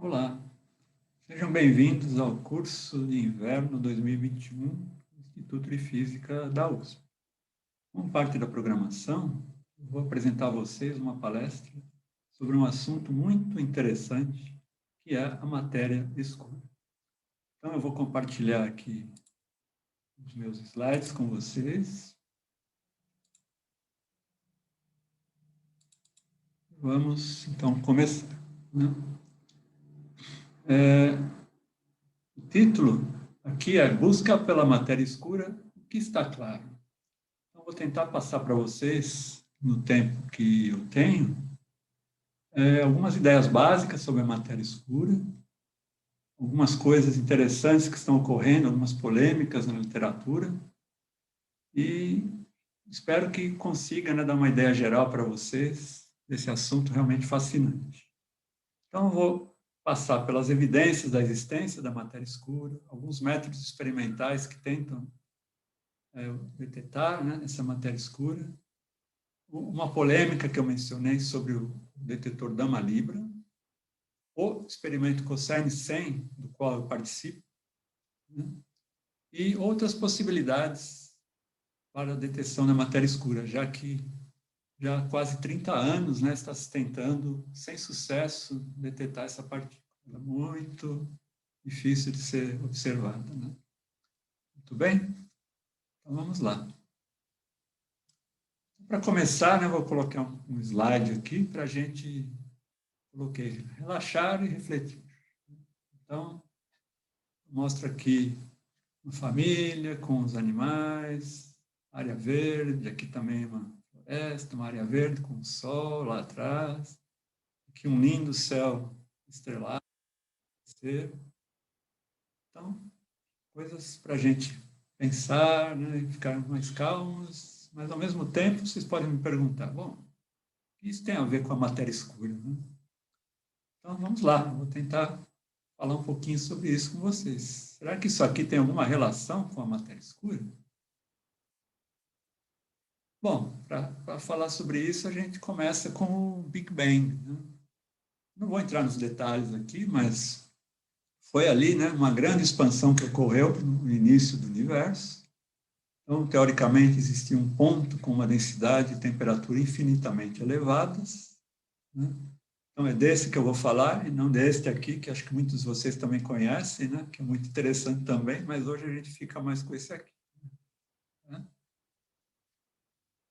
Olá, sejam bem-vindos ao curso de inverno 2021 do Instituto de Física da USP. Como parte da programação, eu vou apresentar a vocês uma palestra sobre um assunto muito interessante, que é a matéria escura. Então, eu vou compartilhar aqui os meus slides com vocês. Vamos, então, começar. O título aqui é Busca pela Matéria Escura, o que está claro. Então, vou tentar passar para vocês, no tempo que eu tenho, algumas ideias básicas sobre a matéria escura, algumas coisas interessantes que estão ocorrendo, algumas polêmicas na literatura, e espero que consiga, né, dar uma ideia geral para vocês desse assunto realmente fascinante. Então, eu vou passar pelas evidências da existência da matéria escura, alguns métodos experimentais que tentam detectar, né, essa matéria escura, uma polêmica que eu mencionei sobre o detetor Dama-Libra, o experimento COSCERN-100, do qual eu participo, né, e outras possibilidades para a detecção da matéria escura, já que já há quase 30 anos, né, está se tentando, sem sucesso, detectar essa partícula. É muito difícil de ser observada, né? Muito bem? Então, vamos lá. Para começar, né, vou colocar um slide aqui para a gente relaxar e refletir. Então, mostra aqui uma família com os animais, área verde, aqui também uma floresta, uma área verde com o sol lá atrás, aqui um lindo céu estrelado. Então, coisas para a gente pensar, né, e ficar mais calmos, mas ao mesmo tempo vocês podem me perguntar, bom, o que isso tem a ver com a matéria escura, né? Então, vamos lá, vou tentar falar um pouquinho sobre isso com vocês. Será que isso aqui tem alguma relação com a matéria escura? Bom, para falar sobre isso, a gente começa com o Big Bang, né? Não vou entrar nos detalhes aqui, mas foi ali, né, uma grande expansão que ocorreu no início do universo. Então, teoricamente, existia um ponto com uma densidade e temperatura infinitamente elevadas, né? Então, é desse que eu vou falar, e não deste aqui, que acho que muitos de vocês também conhecem, né? Que é muito interessante também, mas hoje a gente fica mais com esse aqui, né?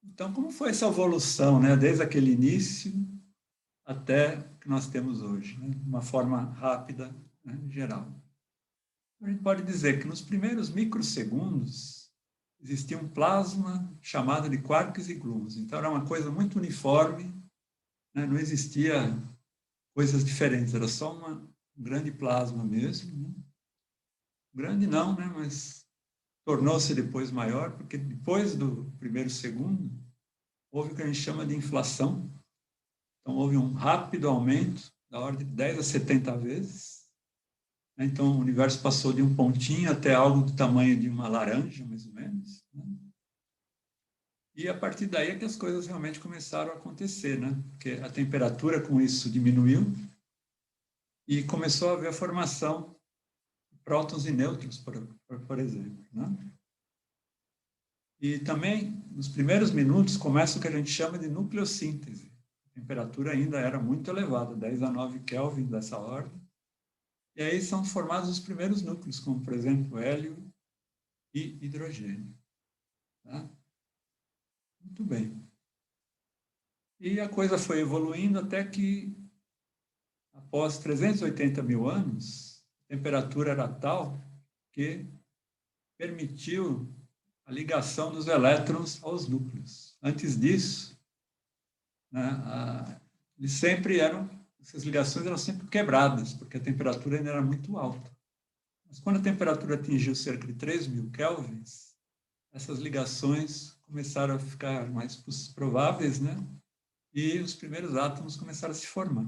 Então, como foi essa evolução, né? Desde aquele início até o que nós temos hoje, né? De uma forma rápida, né? Geral. A gente pode dizer que nos primeiros microsegundos existia um plasma chamado de quarks e gluons. Então, era uma coisa muito uniforme, né? Não existia coisas diferentes, era só um grande plasma mesmo, né? Grande não, né? Mas tornou-se depois maior, porque depois do primeiro segundo, houve o que a gente chama de inflação. Então, houve um rápido aumento, da ordem de 10 a 70 vezes. Então, o universo passou de um pontinho até algo do tamanho de uma laranja, mais ou menos, né? E a partir daí é que as coisas realmente começaram a acontecer, né? Porque a temperatura com isso diminuiu e começou a haver a formação de prótons e nêutrons, por exemplo, né? E também, nos primeiros minutos, começa o que a gente chama de nucleossíntese. A temperatura ainda era muito elevada, 10 a 9 Kelvin dessa ordem. E aí são formados os primeiros núcleos, como, por exemplo, hélio e hidrogênio. Tá? Muito bem. E a coisa foi evoluindo até que, após 380 mil anos, a temperatura era tal que permitiu a ligação dos elétrons aos núcleos. Antes disso, né, eles sempre eram, essas ligações eram sempre quebradas, porque a temperatura ainda era muito alta. Mas quando a temperatura atingiu cerca de 3.000 kelvins, essas ligações começaram a ficar mais prováveis, né? E os primeiros átomos começaram a se formar.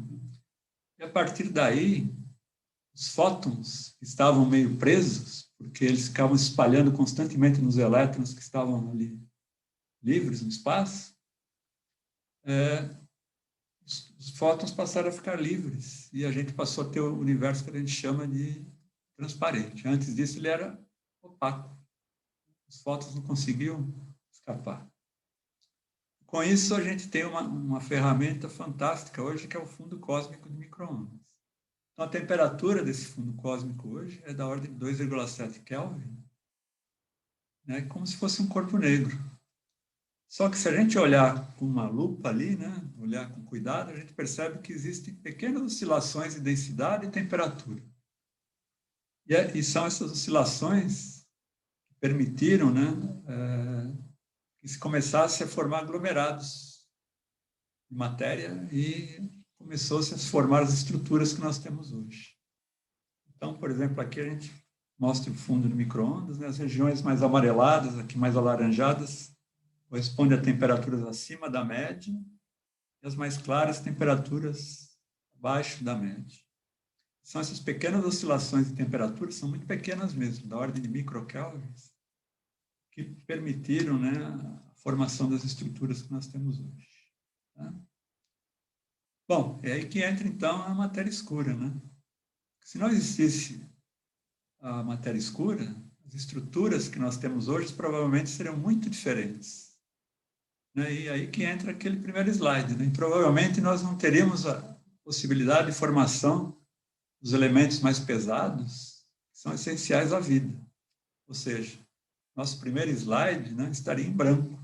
E a partir daí, os fótons estavam meio presos, porque eles ficavam espalhando constantemente nos elétrons que estavam ali livres no espaço. Os fótons passaram a ficar livres e a gente passou a ter o universo que a gente chama de transparente. Antes disso, ele era opaco. Os fótons não conseguiam escapar. Com isso, a gente tem uma ferramenta fantástica hoje, que é o fundo cósmico de micro-ondas. Então, a temperatura desse fundo cósmico hoje é da ordem de 2,7 Kelvin, né, como se fosse um corpo negro. Só que se a gente olhar com uma lupa ali, né, olhar com cuidado, a gente percebe que existem pequenas oscilações de densidade e temperatura. E são essas oscilações que permitiram, né, que se começasse a formar aglomerados de matéria e começou-se a se formar as estruturas que nós temos hoje. Então, por exemplo, aqui a gente mostra o fundo de micro-ondas, né, as regiões mais amareladas, aqui mais alaranjadas, corresponde a temperaturas acima da média, e as mais claras, temperaturas abaixo da média. São essas pequenas oscilações de temperatura, são muito pequenas mesmo, da ordem de microkelvins, que permitiram, né, a formação das estruturas que nós temos hoje. Tá? Bom, é aí que entra, então, a matéria escura. Né? Se não existisse a matéria escura, as estruturas que nós temos hoje provavelmente seriam muito diferentes. Né? E aí que entra aquele primeiro slide. Né? E provavelmente nós não teríamos a possibilidade de formação dos elementos mais pesados, que são essenciais à vida. Ou seja, nosso primeiro slide, né, estaria em branco.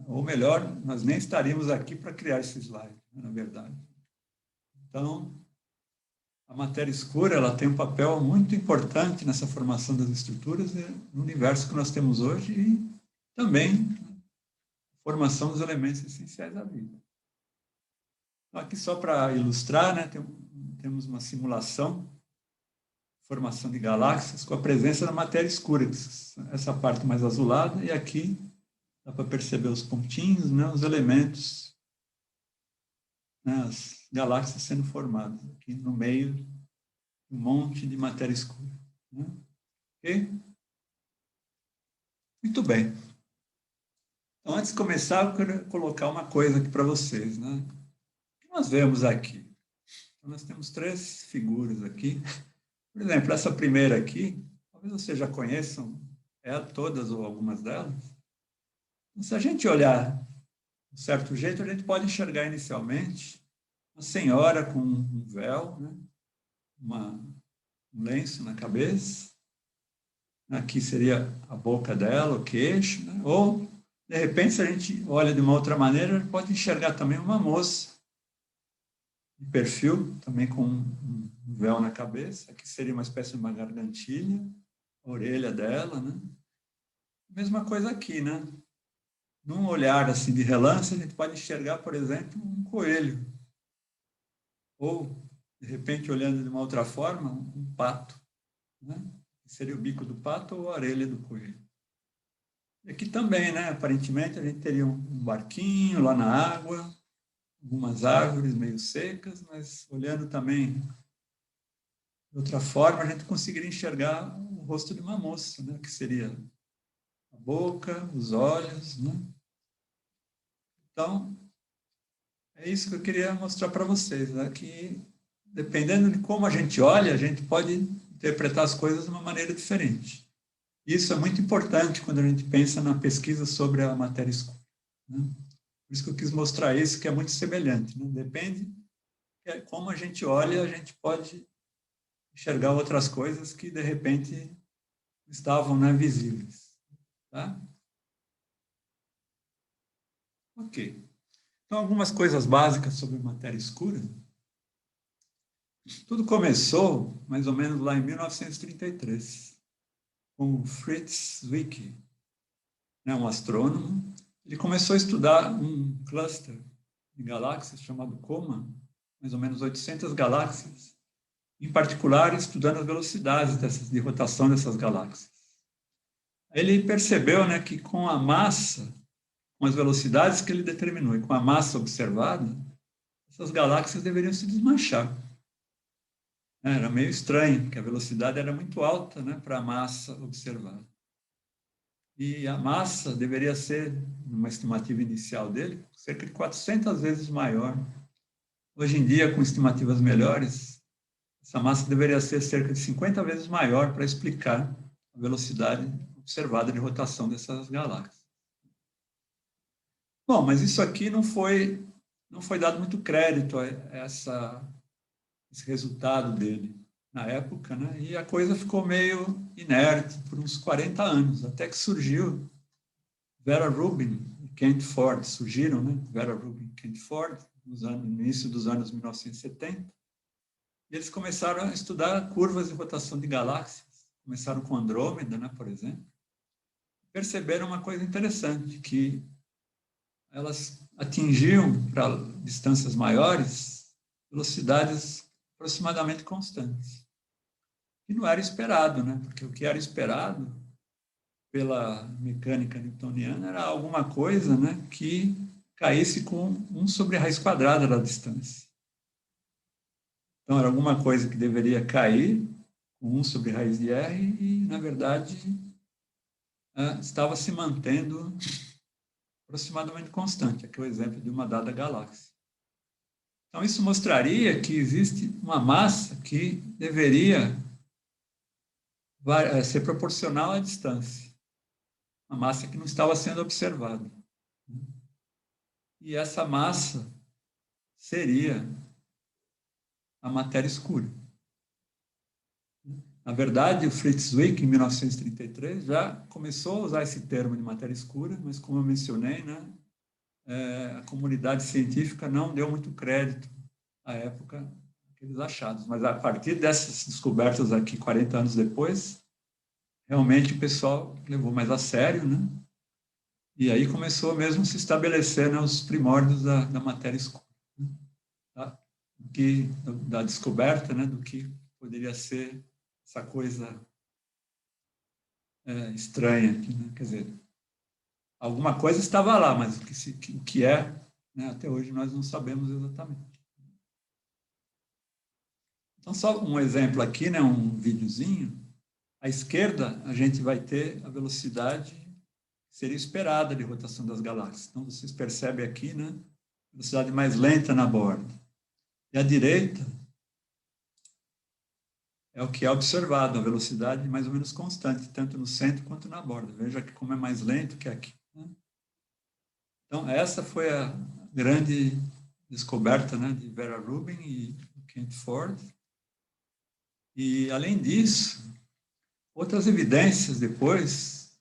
Ou melhor, nós nem estaríamos aqui para criar esse slide, né, na verdade. Então, a matéria escura ela tem um papel muito importante nessa formação das estruturas no universo que nós temos hoje e também formação dos elementos essenciais à vida. Então, aqui só para ilustrar, né, temos uma simulação, formação de galáxias com a presença da matéria escura, essa parte mais azulada, e aqui dá para perceber os pontinhos, né, os elementos, né, as galáxias sendo formadas, aqui no meio de um monte de matéria escura. Né? Ok? Muito bem. Então, antes de começar, eu quero colocar uma coisa aqui para vocês. Né? O que nós vemos aqui? Então, nós temos três figuras aqui. Por exemplo, essa primeira aqui, talvez vocês já conheçam todas ou algumas delas. Então, se a gente olhar de um certo jeito, a gente pode enxergar inicialmente uma senhora com um véu, né? Um lenço na cabeça. Aqui seria a boca dela, o queixo, né? Ou, de repente, se a gente olha de uma outra maneira, a gente pode enxergar também uma moça de perfil, também com um véu na cabeça. Aqui seria uma espécie de uma gargantilha, a orelha dela, né? Mesma coisa aqui, né? Num olhar assim de relance, a gente pode enxergar, por exemplo, um coelho. Ou, de repente, olhando de uma outra forma, um pato, né? Seria o bico do pato ou a orelha do coelho. E aqui também, né? Aparentemente, a gente teria um barquinho lá na água, algumas árvores meio secas, mas olhando também de outra forma, a gente conseguiria enxergar o rosto de uma moça, né? Que seria a boca, os olhos, né? Então, é isso que eu queria mostrar para vocês, né? Que dependendo de como a gente olha, a gente pode interpretar as coisas de uma maneira diferente. Isso é muito importante quando a gente pensa na pesquisa sobre a matéria escura. Né? Por isso que eu quis mostrar isso, que é muito semelhante. Né? Depende de como a gente olha, a gente pode enxergar outras coisas que, de repente, estavam, né, visíveis. Tá? Ok. Então, algumas coisas básicas sobre matéria escura. Tudo começou, mais ou menos, lá em 1933, com Fritz Zwicky, né, um astrônomo. Ele começou a estudar um cluster de galáxias chamado Coma, mais ou menos 800 galáxias, em particular estudando as velocidades de rotação dessas galáxias. Ele percebeu, né, que com a massa, com as velocidades que ele determinou e com a massa observada, essas galáxias deveriam se desmanchar. Era meio estranho, porque a velocidade era muito alta, né, para a massa observada. E a massa deveria ser, numa estimativa inicial dele, cerca de 400 vezes maior. Hoje em dia, com estimativas melhores, essa massa deveria ser cerca de 50 vezes maior para explicar a velocidade observada de rotação dessas galáxias. Bom, mas isso aqui não foi dado muito crédito a esse resultado dele na época, né? E a coisa ficou meio inerte por uns 40 anos, até que surgiu Vera Rubin e Kent Ford, surgiram, né? Vera Rubin e Kent Ford, no início dos anos 1970, e eles começaram a estudar curvas de rotação de galáxias, começaram com Andrômeda, né, por exemplo, perceberam uma coisa interessante, que elas atingiam, para distâncias maiores, velocidades aproximadamente constantes. E não era esperado, né? Porque o que era esperado pela mecânica newtoniana era alguma coisa, né, que caísse com 1 sobre a raiz quadrada da distância. Então, era alguma coisa que deveria cair com 1 sobre raiz de r e, na verdade, estava se mantendo aproximadamente constante. Aqui é o exemplo de uma dada galáxia. Então, isso mostraria que existe uma massa que deveria ser proporcional à distância. Uma massa que não estava sendo observada. E essa massa seria a matéria escura. Na verdade, o Fritz Zwick, em 1933, já começou a usar esse termo de matéria escura, mas, como eu mencionei, né, a comunidade científica não deu muito crédito à época aqueles achados. Mas, a partir dessas descobertas aqui, 40 anos depois, realmente o pessoal levou mais a sério, né? E aí começou mesmo a se estabelecer, né, os primórdios da matéria escura. Né? Tá? Da descoberta, né, do que poderia ser essa coisa estranha aqui, né? Quer dizer, alguma coisa estava lá, mas o que é, né, até hoje nós não sabemos exatamente. Então, só um exemplo aqui, né, um videozinho. À esquerda, a gente vai ter a velocidade que seria esperada de rotação das galáxias. Então, vocês percebem aqui, né, velocidade mais lenta na borda. E à direita é o que é observado, a velocidade mais ou menos constante, tanto no centro quanto na borda. Veja que como é mais lento que aqui. Né? Então, essa foi a grande descoberta, né, de Vera Rubin e Kent Ford. E, além disso, outras evidências depois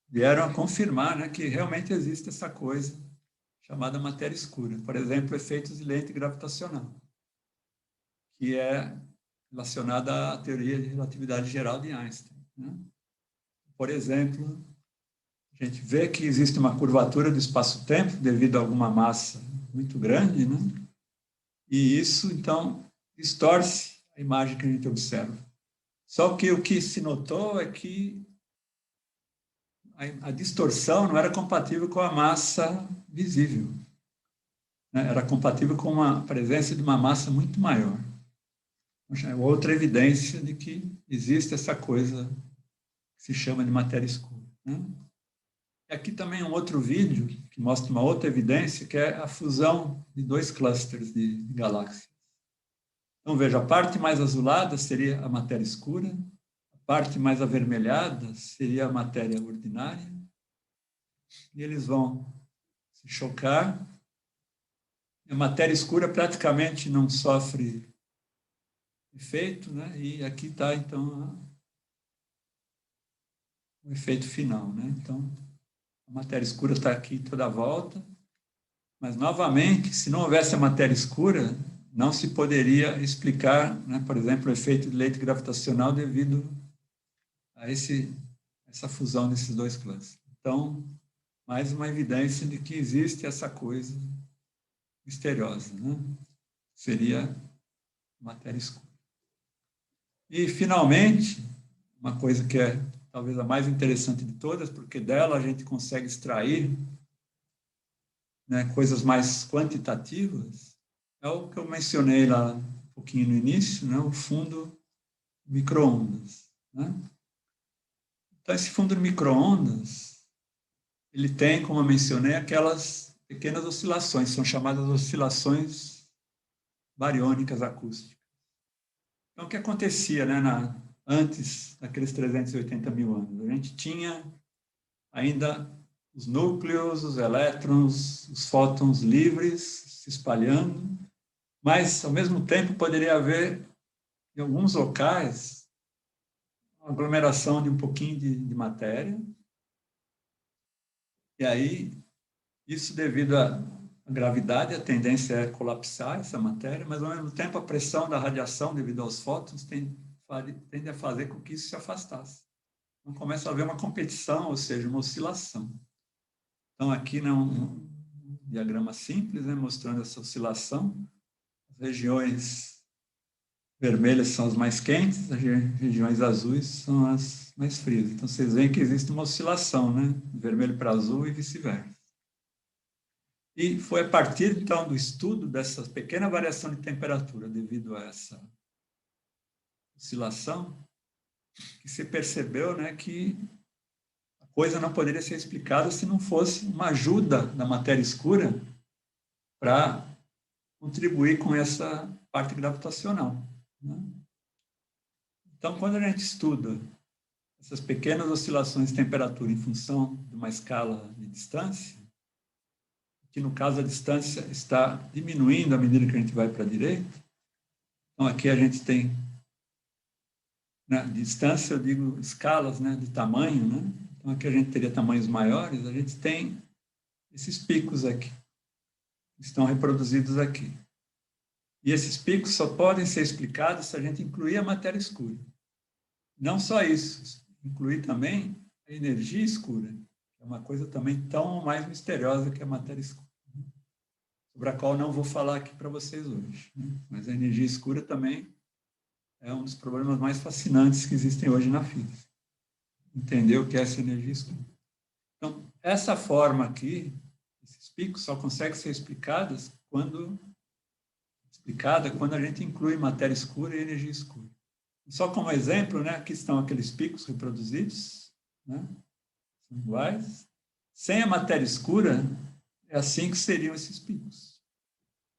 vieram a confirmar, né, que realmente existe essa coisa chamada matéria escura. Por exemplo, efeitos de lente gravitacional, que é relacionada à teoria de relatividade geral de Einstein. Né? Por exemplo, a gente vê que existe uma curvatura do espaço-tempo devido a alguma massa muito grande, né? E isso, então, distorce a imagem que a gente observa. Só que o que se notou é que a distorção não era compatível com a massa visível. Né? Era compatível com a presença de uma massa muito maior. É outra evidência de que existe essa coisa que se chama de matéria escura. Né? E aqui também um outro vídeo que mostra uma outra evidência, que é a fusão de 2 clusters de galáxias. Então, veja, a parte mais azulada seria a matéria escura, a parte mais avermelhada seria a matéria ordinária, e eles vão se chocar. A matéria escura praticamente não sofre efeito, né? E aqui está, então, o efeito final, né? Então, a matéria escura está aqui toda a volta, mas, novamente, se não houvesse a matéria escura, não se poderia explicar, né, por exemplo, o efeito de lente gravitacional devido a essa fusão desses 2 clusters. Então, mais uma evidência de que existe essa coisa misteriosa, né? Seria matéria escura. E, finalmente, uma coisa que é talvez a mais interessante de todas, porque dela a gente consegue extrair, né, coisas mais quantitativas, é o que eu mencionei lá um pouquinho no início, né, o fundo micro-ondas. Né? Então, esse fundo de micro-ondas, ele tem, como eu mencionei, aquelas pequenas oscilações, são chamadas oscilações bariônicas acústicas. Então, o que acontecia, né, antes daqueles 380 mil anos? A gente tinha ainda os núcleos, os elétrons, os fótons livres se espalhando, mas, ao mesmo tempo, poderia haver, em alguns locais, uma aglomeração de um pouquinho de matéria, e aí, isso devido à gravidade, a tendência é colapsar essa matéria, mas, ao mesmo tempo, a pressão da radiação, devido aos fótons, tende a fazer com que isso se afastasse. Então, começa a haver uma competição, ou seja, uma oscilação. Então, aqui, um diagrama simples, né, mostrando essa oscilação. As regiões vermelhas são as mais quentes, as regiões azuis são as mais frias. Então, vocês veem que existe uma oscilação, né, de vermelho para azul e vice-versa. E foi a partir, então, do estudo dessa pequena variação de temperatura devido a essa oscilação que se percebeu, né, que a coisa não poderia ser explicada se não fosse uma ajuda da matéria escura para contribuir com essa parte gravitacional, né? Então, quando a gente estuda essas pequenas oscilações de temperatura em função de uma escala de distância, que no caso a distância está diminuindo à medida que a gente vai para a direita, então aqui a gente tem, né, distância, eu digo escalas, né, de tamanho, né? Então aqui a gente teria tamanhos maiores, a gente tem esses picos aqui, que estão reproduzidos aqui. E esses picos só podem ser explicados se a gente incluir a matéria escura. Não só isso, incluir também a energia escura, que é uma coisa também tão mais misteriosa que a matéria escura, sobre a qual não vou falar aqui para vocês hoje, né? Mas a energia escura também é um dos problemas mais fascinantes que existem hoje na física. Entender o que é essa energia escura. Então, essa forma aqui, esses picos só conseguem ser explicadas quando a gente inclui matéria escura e energia escura. Só como exemplo, né, aqui estão aqueles picos reproduzidos, né, são iguais. Sem a matéria escura, é assim que seriam esses picos.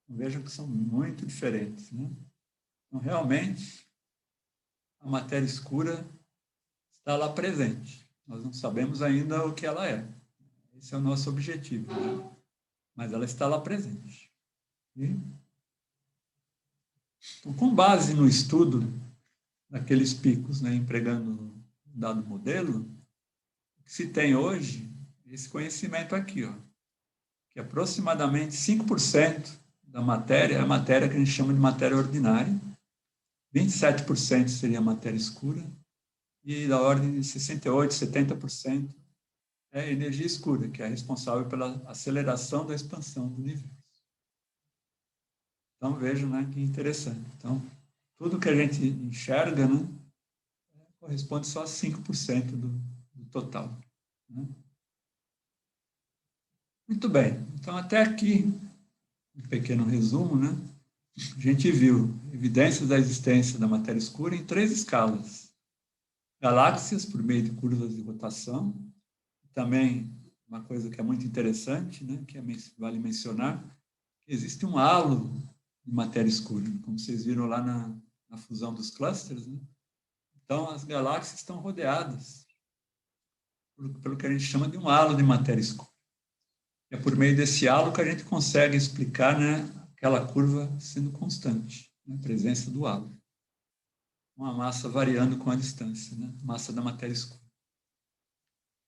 Então, vejam que são muito diferentes, né? Então, realmente, a matéria escura está lá presente. Nós não sabemos ainda o que ela é. Esse é o nosso objetivo, né? Mas ela está lá presente. E, então, com base no estudo daqueles picos, né, empregando um dado modelo, o que se tem hoje é esse conhecimento aqui, ó, que aproximadamente 5% da matéria é a matéria que a gente chama de matéria ordinária, 27% seria matéria escura, e da ordem de 68%, 70% é energia escura, que é responsável pela aceleração da expansão do universo. Então, vejam, né, que interessante. Então, tudo que a gente enxerga, né, corresponde só a 5% do total, né? Muito bem. Então, até aqui, um pequeno resumo, né? A gente viu evidências da existência da matéria escura em 3 escalas. Galáxias, por meio de curvas de rotação. Também, uma coisa que é muito interessante, né, que vale mencionar, que existe um halo de matéria escura, como vocês viram lá na fusão dos clusters, né? Então, as galáxias estão rodeadas pelo que a gente chama de um halo de matéria escura. É por meio desse halo que a gente consegue explicar, né, aquela curva sendo constante, né, a presença do halo. Uma massa variando com a distância, né, massa da matéria escura.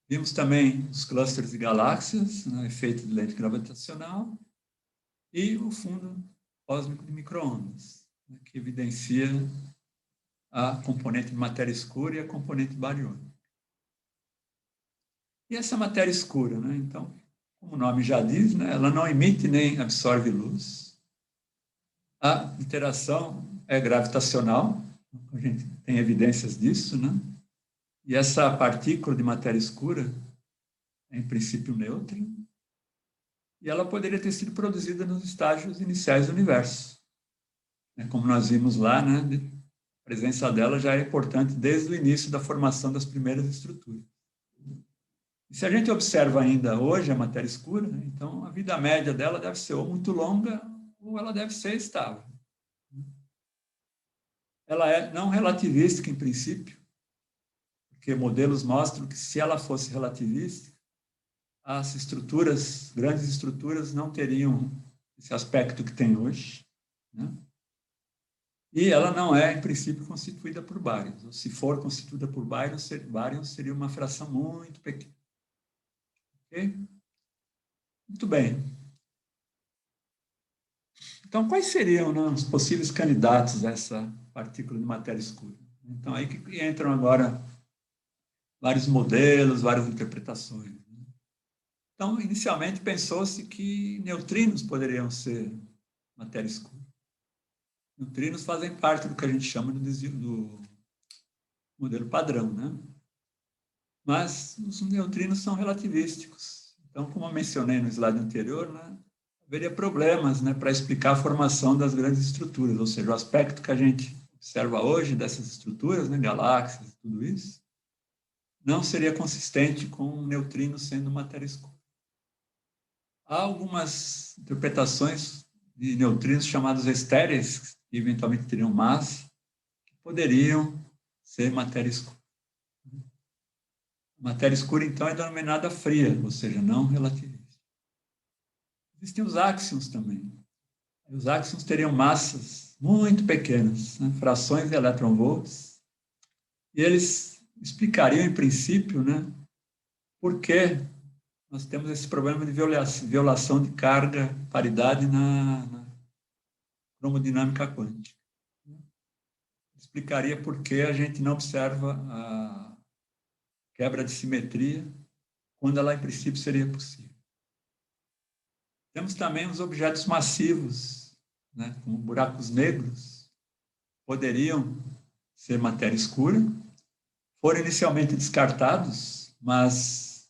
Vimos também os clusters de galáxias, né, efeito de lente gravitacional, e o fundo cósmico de micro-ondas, né, que evidencia a componente de matéria escura e a componente bariônica. E essa matéria escura, né? Então, como o nome já diz, né, ela não emite nem absorve luz. A interação é gravitacional, a gente tem evidências disso, né? E essa partícula de matéria escura é, em princípio, nêutrina, e ela poderia ter sido produzida nos estágios iniciais do universo. Como nós vimos lá, né, a presença dela já é importante desde o início da formação das primeiras estruturas. E se a gente observa ainda hoje a matéria escura, então a vida média dela deve ser ou muito longa ou ela deve ser estável. Ela é não relativística em princípio, porque modelos mostram que se ela fosse relativista, as estruturas, grandes estruturas, não teriam esse aspecto que tem hoje, né? E ela não é, em princípio, constituída por bárions. Ou se for constituída por bárions seria uma fração muito pequena. Ok? Muito bem. Então, quais seriam, né, os possíveis candidatos a essa partícula de matéria escura? Então, aí que entram agora vários modelos, várias interpretações. Então, inicialmente, pensou-se que neutrinos poderiam ser matéria escura. Neutrinos fazem parte do que a gente chama do modelo padrão, né? Mas os neutrinos são relativísticos. Então, como eu mencionei no slide anterior, né, haveria problemas, né, para explicar a formação das grandes estruturas, ou seja, o aspecto que a gente observa hoje dessas estruturas, né, galáxias, tudo isso, não seria consistente com neutrinos sendo matéria escura. Há algumas interpretações de neutrinos chamados estéreis, que eventualmente teriam massa, que poderiam ser matéria escura. A matéria escura, então, é denominada fria, ou seja, não relativista. Existem os áxions também. Os áxions teriam massas muito pequenas, né, frações de eletronvolts, e eles explicariam, em princípio, né, por que nós temos esse problema de violação de carga, paridade na cromodinâmica quântica. Explicaria por que a gente não observa a quebra de simetria quando ela, em princípio, seria possível. Temos também os objetos massivos, né, como buracos negros, poderiam ser matéria escura, foram inicialmente descartados, mas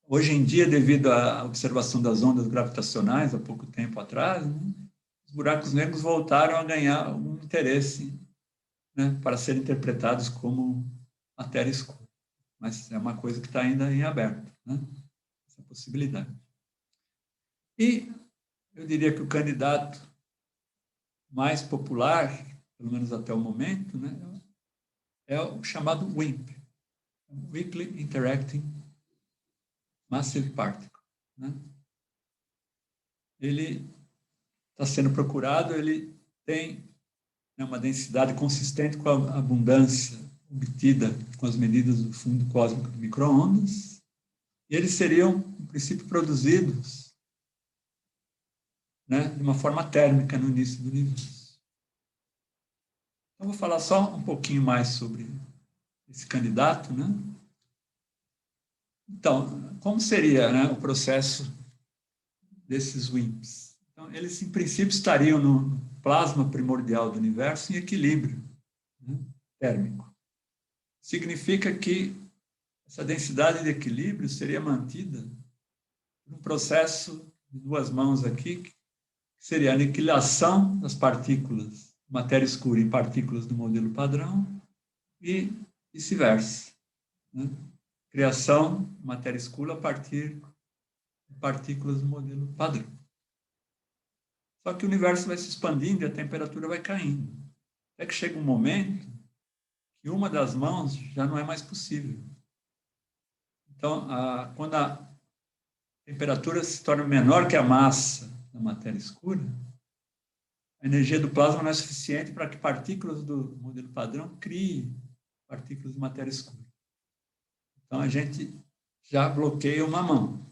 hoje em dia, devido à observação das ondas gravitacionais, há pouco tempo atrás, né, os buracos negros voltaram a ganhar algum interesse, né, para serem interpretados como matéria escura. Mas é uma coisa que está ainda em aberto, né, essa possibilidade. E eu diria que o candidato mais popular, pelo menos até o momento, né, é o chamado WIMP, Weakly Interacting Massive Particle, né? Ele está sendo procurado, ele tem, né, uma densidade consistente com a abundância obtida com as medidas do fundo cósmico de micro-ondas, e eles seriam, em princípio, produzidos, né, de uma forma térmica no início do universo. Então, vou falar só um pouquinho mais sobre esse candidato, né? Então, como seria, né, o processo desses WIMPs? Então, eles, em princípio, estariam no plasma primordial do universo em equilíbrio, né, térmico. Significa que essa densidade de equilíbrio seria mantida por um processo de duas mãos aqui, que seria a aniquilação das partículas, matéria escura em partículas do modelo padrão e vice-versa, né? Criação de matéria escura a partir de partículas do modelo padrão. Só que o universo vai se expandindo e a temperatura vai caindo. Até que chega um momento que uma das mãos já não é mais possível. Então, quando a temperatura se torna menor que a massa da matéria escura, a energia do plasma não é suficiente para que partículas do modelo padrão criem partículas de matéria escura. Então, a gente já bloqueia uma mão.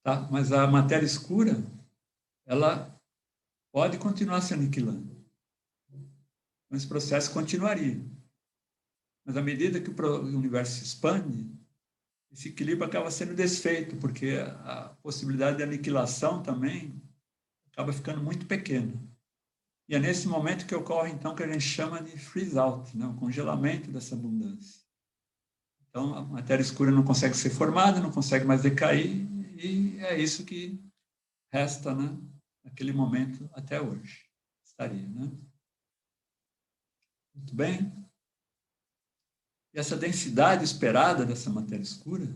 Tá? Mas a matéria escura, ela pode continuar se aniquilando. Então, esse processo continuaria. Mas à medida que o universo se expande, esse equilíbrio acaba sendo desfeito, porque a possibilidade de aniquilação também acaba ficando muito pequena. E é nesse momento que ocorre, então, que a gente chama de freeze-out, né? O congelamento dessa abundância. Então, a matéria escura não consegue ser formada, não consegue mais decair, e é isso que resta, né, naquele momento até hoje. Estaria, né? Muito bem. E essa densidade esperada dessa matéria escura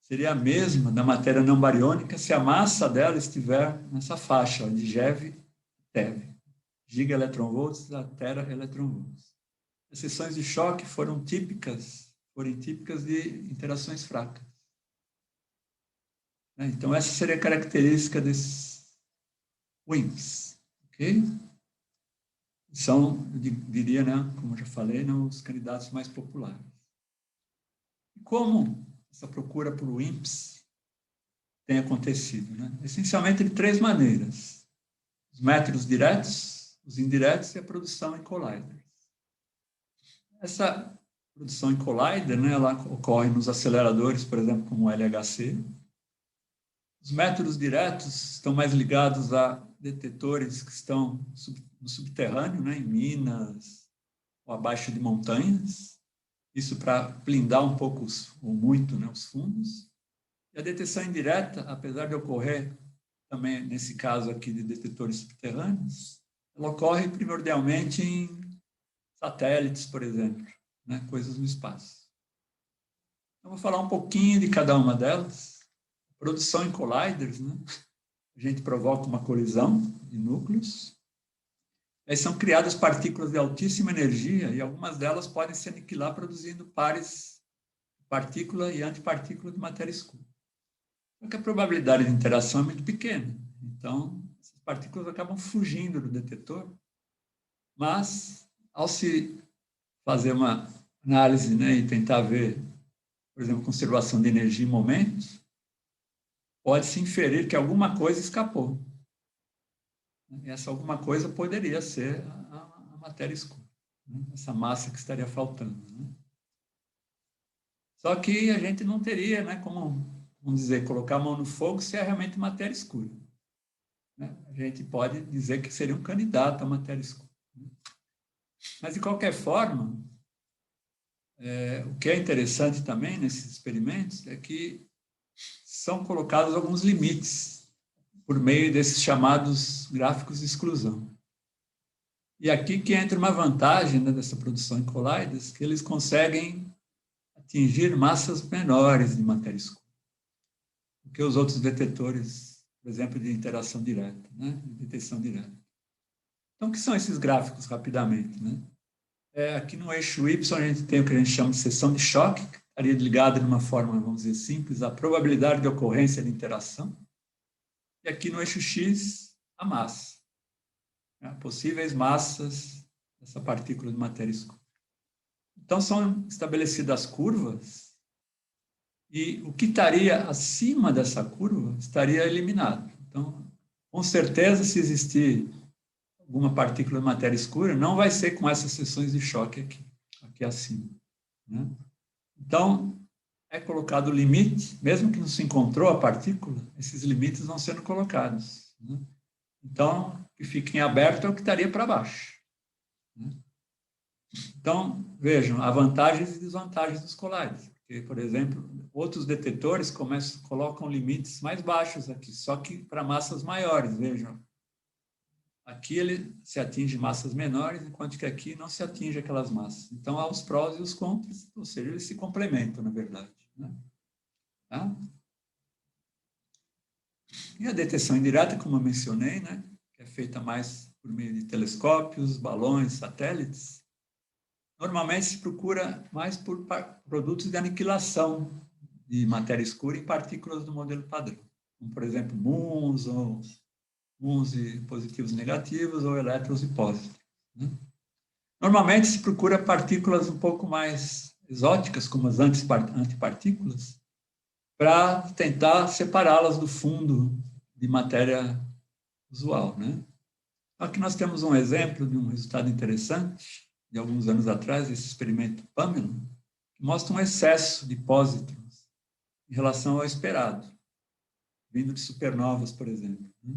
seria a mesma da matéria não bariônica se a massa dela estiver nessa faixa de GeV-TeV, gigaelectronvolts a teraelectronvolts. As seções de choque foram típicas de interações fracas. Então, essa seria a característica desses WIMPs, ok? São, eu diria, né, como eu já falei, né, os candidatos mais populares. E como essa procura por WIMPs tem acontecido? Né? Essencialmente de três maneiras. Os métodos diretos, os indiretos e a produção em colliders. Essa produção em collider, né, ela ocorre nos aceleradores, por exemplo, como o LHC. Os métodos diretos estão mais ligados a detetores que estão no subterrâneo, né, em minas ou abaixo de montanhas. Isso para blindar um pouco ou muito, né, os fundos. E a detecção indireta, apesar de ocorrer também nesse caso aqui de detetores subterrâneos, ela ocorre primordialmente em satélites, por exemplo, né, coisas no espaço. Então, vou falar um pouquinho de cada uma delas. Produção em colliders, né? A gente provoca uma colisão de núcleos. Aí são criadas partículas de altíssima energia e algumas delas podem se aniquilar produzindo pares de partícula e antipartícula de matéria escura. Só que a probabilidade de interação é muito pequena. Então, essas partículas acabam fugindo do detetor, mas, ao se fazer uma análise, né, e tentar ver, por exemplo, conservação de energia em momentos, pode-se inferir que alguma coisa escapou. E essa alguma coisa poderia ser a matéria escura, né? Essa massa que estaria faltando. Né? Só que a gente não teria, né, como, vamos dizer, colocar a mão no fogo se é realmente matéria escura. Né? A gente pode dizer que seria um candidato à matéria escura. Né? Mas, de qualquer forma, o que é interessante também nesses experimentos é que são colocados alguns limites por meio desses chamados gráficos de exclusão. E aqui que entra uma vantagem, né, dessa produção em colliders, que eles conseguem atingir massas menores de matéria escura do que os outros detetores, por exemplo, de interação direta, né, de detecção direta. Então, o que são esses gráficos, rapidamente? Né? Aqui no eixo Y, a gente tem o que a gente chama de seção de choque, que estaria ligada de uma forma, vamos dizer, simples, à probabilidade de ocorrência de interação. E aqui no eixo X, a massa. Né? Possíveis massas dessa partícula de matéria escura. Então, são estabelecidas curvas e o que estaria acima dessa curva estaria eliminado. Então, com certeza, se existir alguma partícula de matéria escura, não vai ser com essas seções de choque aqui acima. Né? Então, é colocado o limite, mesmo que não se encontrou a partícula, esses limites vão sendo colocados. Né? Então, o que fica em aberto é o que estaria para baixo. Né? Então, vejam, há vantagens e desvantagens dos colliders. Porque, por exemplo, outros detetores colocam limites mais baixos aqui, só que para massas maiores, vejam. Aqui ele se atinge massas menores, enquanto que aqui não se atinge aquelas massas. Então, há os prós e os contras, ou seja, eles se complementam, na verdade. Né? Tá? E a detecção indireta, como eu mencionei, né, que é feita mais por meio de telescópios, balões, satélites, normalmente se procura mais por produtos de aniquilação de matéria escura em partículas do modelo padrão, como, por exemplo, muons e positivos e negativos, ou elétrons e pósitrons. Né? Normalmente se procura partículas um pouco mais exóticas, como as antipartículas, para tentar separá-las do fundo de matéria usual. Né? Aqui nós temos um exemplo de um resultado interessante, de alguns anos atrás, esse experimento Pamela, que mostra um excesso de pósitrons em relação ao esperado, vindo de supernovas, por exemplo. Né?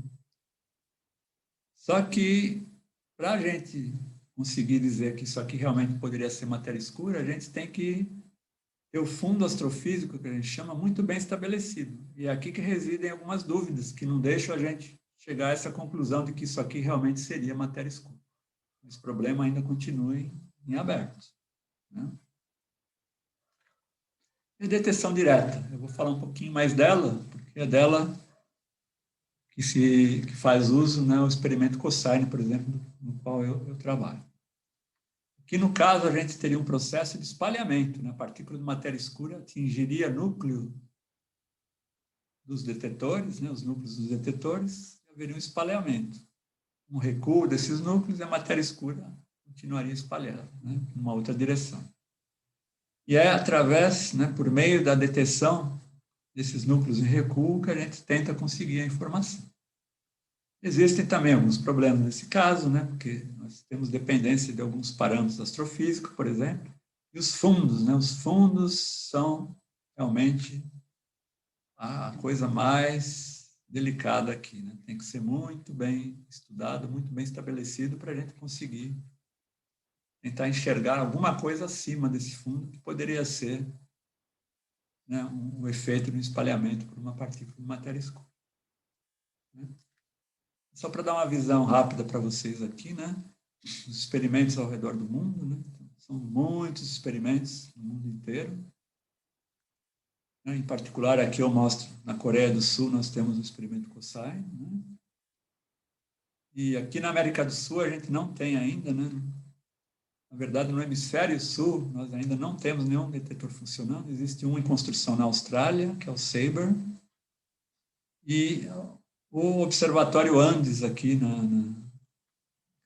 Só que, para a gente conseguir dizer que isso aqui realmente poderia ser matéria escura, a gente tem que ter o fundo astrofísico, que a gente chama, muito bem estabelecido. E é aqui que residem algumas dúvidas, que não deixam a gente chegar a essa conclusão de que isso aqui realmente seria matéria escura. Esse problema ainda continua em aberto. Né? E a detecção direta. Eu vou falar um pouquinho mais dela, porque é dela que faz uso, né, o experimento Cosine, por exemplo, no qual eu trabalho. Aqui, no caso, a gente teria um processo de espalhamento, né? A partícula de matéria escura atingiria núcleo dos detetores, né, os núcleos dos detetores, e haveria um espalhamento. Um recuo desses núcleos e a matéria escura continuaria espalhada, né, numa outra direção. E é através, né, por meio da detecção desses núcleos em recuo, que a gente tenta conseguir a informação. Existem também alguns problemas nesse caso, né, porque nós temos dependência de alguns parâmetros astrofísicos, por exemplo, e os fundos, né, os fundos são realmente a coisa mais delicada aqui, né? Tem que ser muito bem estudado, muito bem estabelecido para a gente conseguir tentar enxergar alguma coisa acima desse fundo que poderia ser, né, um efeito de um espalhamento por uma partícula de matéria escura. Né? Só para dar uma visão rápida para vocês aqui, né? Os experimentos ao redor do mundo, né? São muitos experimentos no mundo inteiro. Em particular, aqui eu mostro, na Coreia do Sul, nós temos o experimento Cosine, né? E aqui na América do Sul a gente não tem ainda, né? Na verdade, no hemisfério sul, nós ainda não temos nenhum detetor funcionando. Existe um em construção na Austrália, que é o SABRE, e o Observatório Andes, aqui,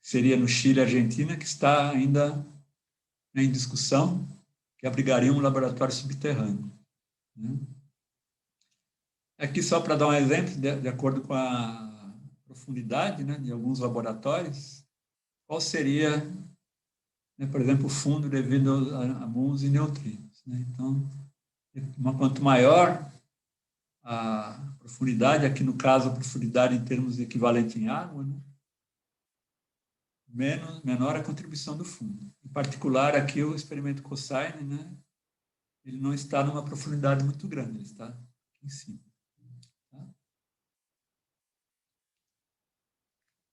seria no Chile e Argentina, que está ainda em discussão, que abrigaria um laboratório subterrâneo. Né? Aqui, só para dar um exemplo, de acordo com a profundidade, né, de alguns laboratórios, qual seria, né, por exemplo, o fundo devido a muons e neutrinos. Né? Então, quanto maior a profundidade, aqui no caso a profundidade em termos de equivalente em água, né, menor a contribuição do fundo. Em particular, aqui o experimento Cosine, né, ele não está numa profundidade muito grande, ele está aqui em cima. Tá?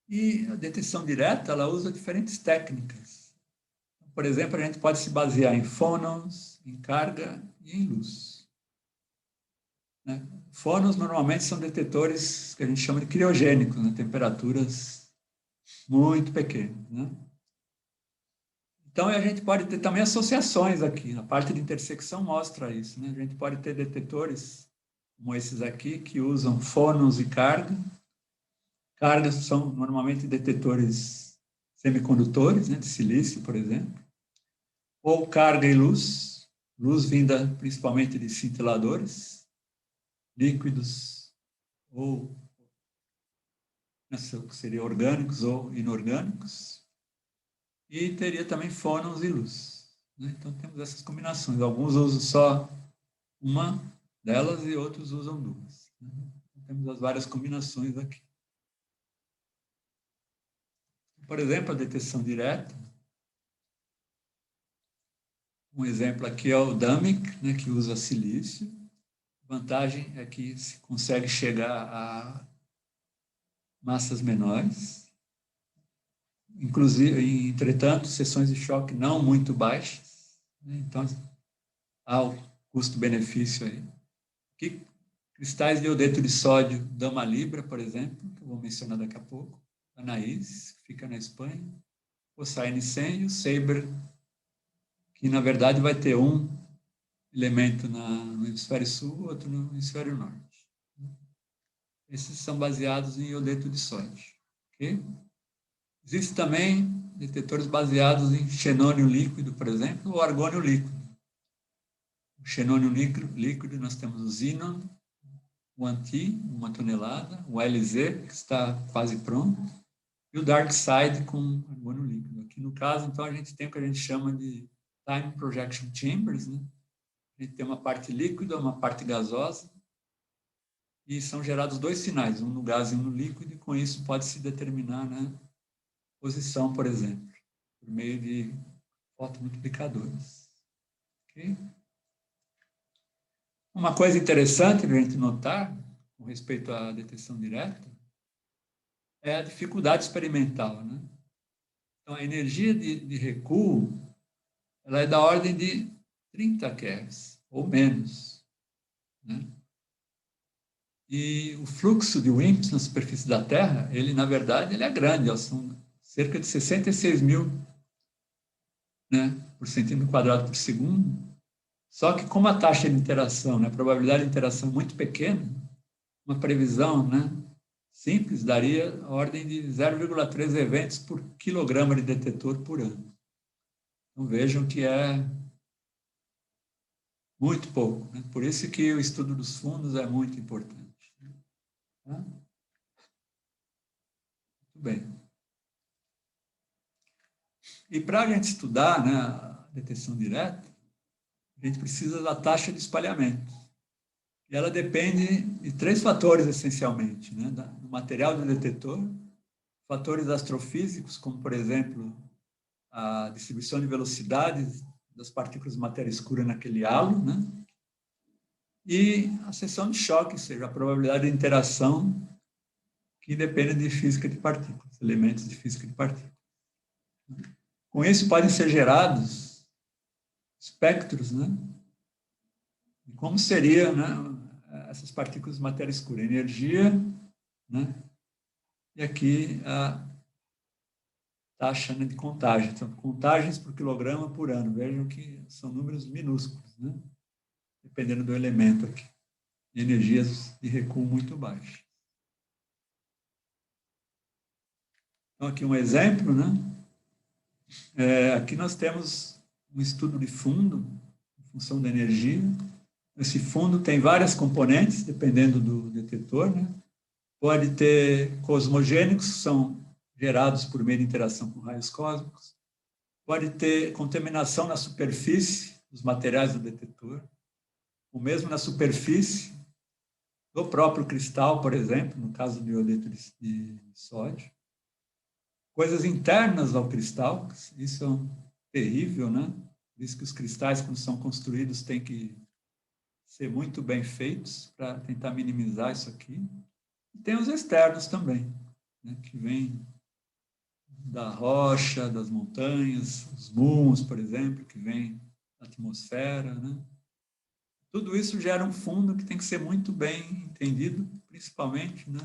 E a detecção direta, ela usa diferentes técnicas. Por exemplo, a gente pode se basear em fônons, em carga e em luz. Né? Fônons normalmente são detetores que a gente chama de criogênicos, né? Temperaturas muito pequenas. Né? Então, a gente pode ter também associações aqui. A parte de intersecção mostra isso. Né? A gente pode ter detetores como esses aqui, que usam fônons e carga. Cargas são normalmente detetores semicondutores, né? De silício, por exemplo. Ou carga e luz. Luz vinda principalmente de cintiladores, líquidos ou, né, seria orgânicos ou inorgânicos. E teria também fônons e luz. Né? Então, temos essas combinações. Alguns usam só uma delas e outros usam duas. Né? Então, temos as várias combinações aqui. Por exemplo, a detecção direta. Um exemplo aqui é o DAMIC, né, que usa silício. A vantagem é que se consegue chegar a massas menores. Inclusive, entretanto, seções de choque não muito baixas. Né? Então, há o custo-benefício aí. Aqui, cristais de iodeto de sódio Dama Libra, por exemplo, que eu vou mencionar daqui a pouco. Anaís, que fica na Espanha. O Cosine-100 e o Sabre, que na verdade vai ter um elemento no hemisfério sul, outro no hemisfério norte. Esses são baseados em iodeto de sódio. Okay? Existem também detetores baseados em xenônio líquido, por exemplo, ou argônio líquido. O xenônio líquido, nós temos o Xenon, o Anti, 1 tonelada, o LZ, que está quase pronto, e o Dark Side com argônio líquido. Aqui no caso, então, a gente tem o que a gente chama de Time Projection Chambers, né? A gente tem uma parte líquida, uma parte gasosa, e são gerados dois sinais, um no gás e um no líquido, e com isso pode-se determinar, né, posição, por exemplo, por meio de fotomultiplicadores. Okay? Uma coisa interessante para a gente notar, com respeito à detecção direta, é a dificuldade experimental. Né? Então, a energia de recuo ela é da ordem de 30 keV. ou menos, né? E o fluxo de WIMPs na superfície da Terra, ele, na verdade, ele é grande, são cerca de 66 mil, né, por centímetro quadrado por segundo. Só que como a taxa de interação, né, a probabilidade de interação é muito pequena, uma previsão, né, simples daria a ordem de 0,3 eventos por quilograma de detetor por ano. Então vejam que é muito pouco, né? Por isso que o estudo dos fundos é muito importante. Tá? Muito bem. E para a gente estudar, né, a detecção direta, a gente precisa da taxa de espalhamento. E ela depende de 3 fatores, essencialmente, né? Do material do detetor, fatores astrofísicos, como, por exemplo, a distribuição de velocidades das partículas de matéria escura naquele halo, né? E a seção de choque, ou seja, a probabilidade de interação que depende de física de partículas, elementos de física de partículas. Com isso, podem ser gerados espectros, né? E como seria, né, essas partículas de matéria escura? Energia, né? E aqui a taxa, né, de contagem. Então, contagens por quilograma por ano. Vejam que são números minúsculos, né? Dependendo do elemento aqui. E energias de recuo muito baixas. Então, aqui um exemplo, né? Aqui nós temos um estudo de fundo, em função da energia. Esse fundo tem várias componentes, dependendo do detetor, né? Pode ter cosmogênicos, que são gerados por meio de interação com raios cósmicos. Pode ter contaminação na superfície dos materiais do detetor, ou mesmo na superfície do próprio cristal, por exemplo, no caso do iodeto de sódio. Coisas internas ao cristal, isso é terrível, né? Por isso que os cristais, quando são construídos, têm que ser muito bem feitos para tentar minimizar isso aqui. E tem os externos também, né? Que vêm da rocha, das montanhas, os muons, por exemplo, que vêm da atmosfera, né? Tudo isso gera um fundo que tem que ser muito bem entendido, principalmente, né,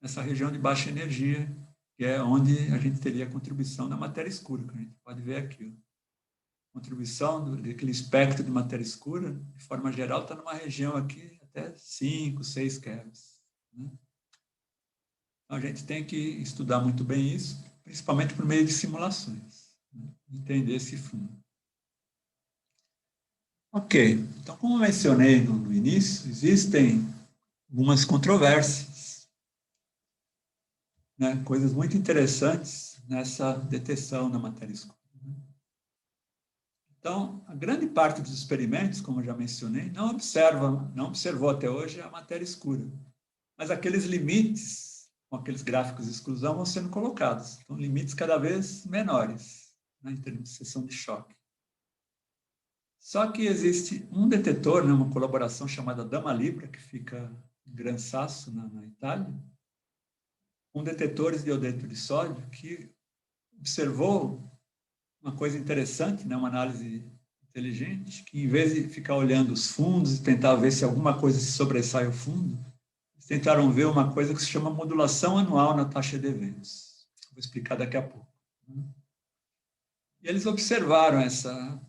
nessa região de baixa energia, que é onde a gente teria a contribuição da matéria escura, que a gente pode ver aqui. A contribuição daquele espectro de matéria escura, de forma geral, está numa região aqui até 5, 6 keVs. Né? Então, a gente tem que estudar muito bem isso, principalmente por meio de simulações, né? Entender esse fundo. Ok, então, como eu mencionei no início, existem algumas controvérsias, né? Coisas muito interessantes nessa detecção da matéria escura. Então, a grande parte dos experimentos, como eu já mencionei, não observou até hoje a matéria escura, mas aqueles limites, com aqueles gráficos de exclusão, vão sendo colocados. Então, limites cada vez menores, né, em termos de seção de choque. Só que existe um detetor, né, uma colaboração chamada Dama Libra, que fica em Gran Sasso, na Itália, com detetores de iodeto de sódio, que observou uma coisa interessante, né, uma análise inteligente, que em vez de ficar olhando os fundos e tentar ver se alguma coisa se sobressai ao fundo, eles tentaram ver uma coisa que se chama modulação anual na taxa de eventos. Vou explicar daqui a pouco. E eles observaram essa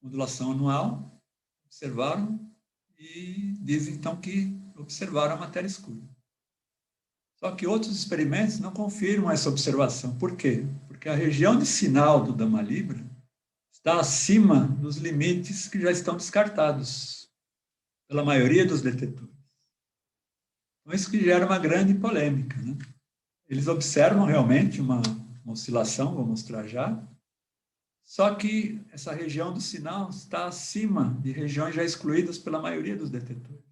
modulação anual, observaram e dizem, então, que observaram a matéria escura. Só que outros experimentos não confirmam essa observação. Por quê? Porque a região de sinal do Dama Libra está acima dos limites que já estão descartados pela maioria dos detetores. Então, isso que gera uma grande polêmica, né? Eles observam realmente uma oscilação, vou mostrar já, só que essa região do sinal está acima de regiões já excluídas pela maioria dos detetores.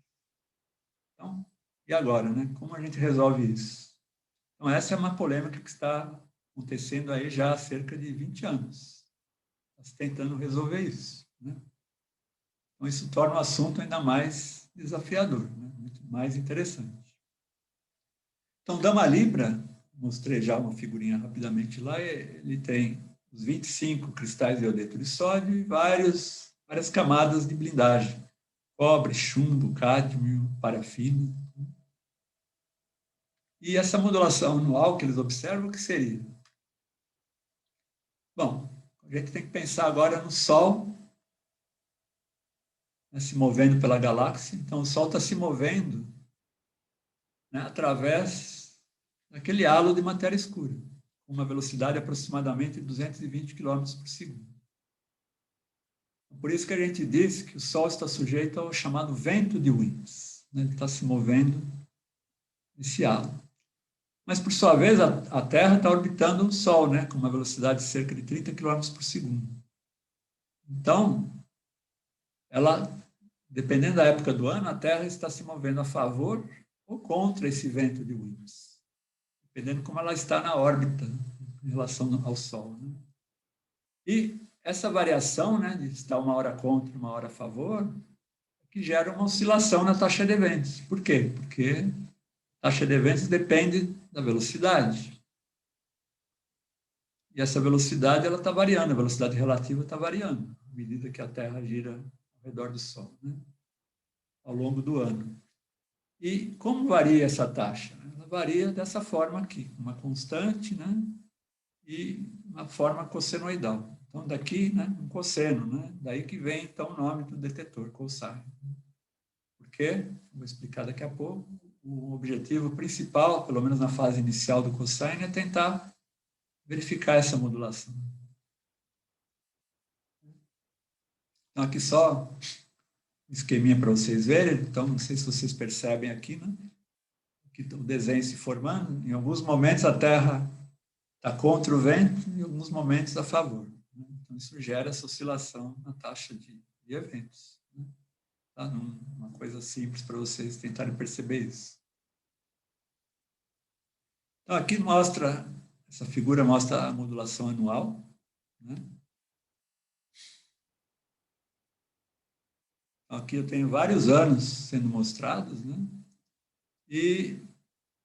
Então, e agora, né? Como a gente resolve isso? Então, essa é uma polêmica que está acontecendo aí já há cerca de 20 anos. Está se tentando resolver isso, né? Então, isso torna o assunto ainda mais desafiador, né? Muito mais interessante. Então, Dama Libra, mostrei já uma figurinha rapidamente lá, ele tem os 25 cristais de iodeto de sódio e várias várias camadas de blindagem. Cobre, chumbo, cádmio, parafina. E essa modulação anual que eles observam, o que seria? Bom, a gente tem que pensar agora no Sol, né, se movendo pela galáxia. Então, o Sol está se movendo, né, através daquele halo de matéria escura, com uma velocidade de aproximadamente 220 km por segundo. Por isso que a gente diz que o Sol está sujeito ao chamado vento de Williams, né? Ele está se movendo nesse halo. Mas, por sua vez, a Terra está orbitando o Sol, né, com uma velocidade de cerca de 30 km por segundo. Então, ela, dependendo da época do ano, a Terra está se movendo a favor ou contra esse vento de Williams, dependendo como ela está na órbita em relação ao Sol, né? E essa variação, né, de estar uma hora contra, uma hora a favor, que gera uma oscilação na taxa de eventos. Por quê? Porque a taxa de eventos depende da velocidade. E essa velocidade ela está variando, a velocidade relativa está variando, à medida que a Terra gira ao redor do Sol, né, ao longo do ano. E como varia essa taxa? Ela varia dessa forma aqui, uma constante, né, e uma forma cossenoidal. Então, daqui, né, um cosseno, né, daí que vem, então, o nome do detetor, cosine. Por quê? Vou explicar daqui a pouco. O objetivo principal, pelo menos na fase inicial do cosine, é tentar verificar essa modulação. Então, aqui só um esqueminha para vocês verem. Então, não sei se vocês percebem aqui, né? Aqui o desenho se formando. Em alguns momentos, a Terra está contra o vento, em alguns momentos, a favor. Né? Então, isso gera essa oscilação na taxa de eventos. Né? Tá? Uma coisa simples para vocês tentarem perceber isso. Então, aqui mostra, essa figura mostra a modulação anual, né? Aqui eu tenho vários anos sendo mostrados, né? E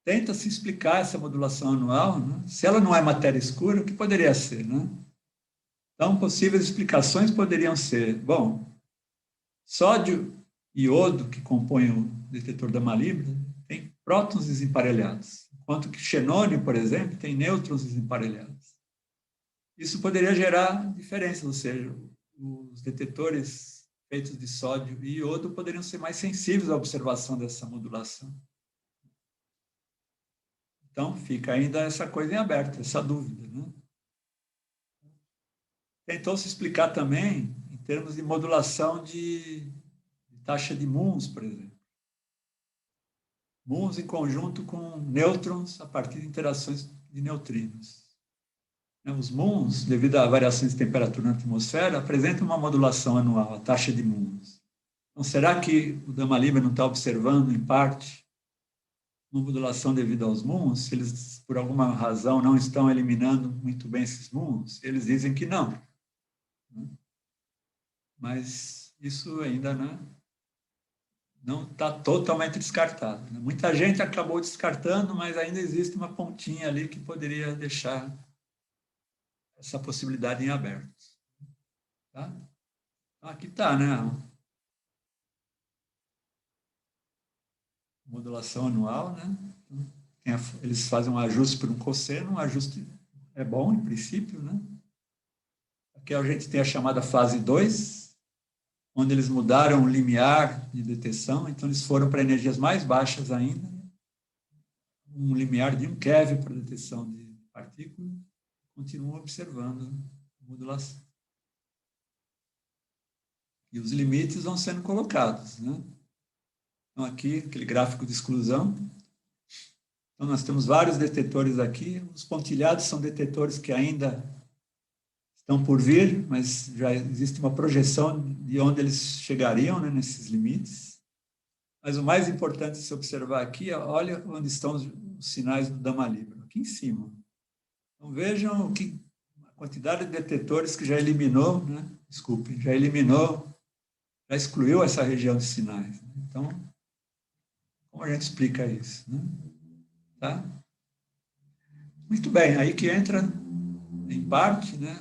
tenta se explicar essa modulação anual, né? Se ela não é matéria escura, o que poderia ser, né? Então, possíveis explicações poderiam ser, bom, sódio e iodo, que compõem o detetor da malibra, tem prótons desemparelhados, enquanto que xenônio, por exemplo, tem nêutrons desemparelhados. Isso poderia gerar diferenças, ou seja, os detetores feitos de sódio e iodo poderiam ser mais sensíveis à observação dessa modulação. Então, fica ainda essa coisa em aberto, essa dúvida, né? Tentou se explicar também em termos de modulação de taxa de muons, por exemplo. Muons em conjunto com nêutrons a partir de interações de neutrinos. Os muons, devido a variações de temperatura na atmosfera, apresentam uma modulação anual, a taxa de muons. Então, será que o Dama Libra não está observando, em parte, uma modulação devido aos muons? Se eles, por alguma razão, não estão eliminando muito bem esses muons? Eles dizem que não. Mas isso ainda não está totalmente descartado. Muita gente acabou descartando, mas ainda existe uma pontinha ali que poderia deixar essa possibilidade em aberto. Tá? Aqui está, né? Modulação anual, né? Eles fazem um ajuste por um cosseno, um ajuste é bom, em princípio, né? Aqui a gente tem a chamada fase 2, onde eles mudaram o limiar de detecção, então eles foram para energias mais baixas ainda, um limiar de 1 keV para detecção de partículas, continuam observando a modulação. E os limites vão sendo colocados, né? Então, aqui, aquele gráfico de exclusão. Então, nós temos vários detetores aqui. Os pontilhados são detetores que ainda estão por vir, mas já existe uma projeção de onde eles chegariam, né, nesses limites. Mas o mais importante se observar aqui, olha onde estão os sinais do Dama Libra, aqui em cima. Então, vejam a quantidade de detetores que já eliminou, né? Desculpe, já excluiu essa região de sinais. Então, como a gente explica isso, né? Tá? Muito bem, aí que entra, em parte, né,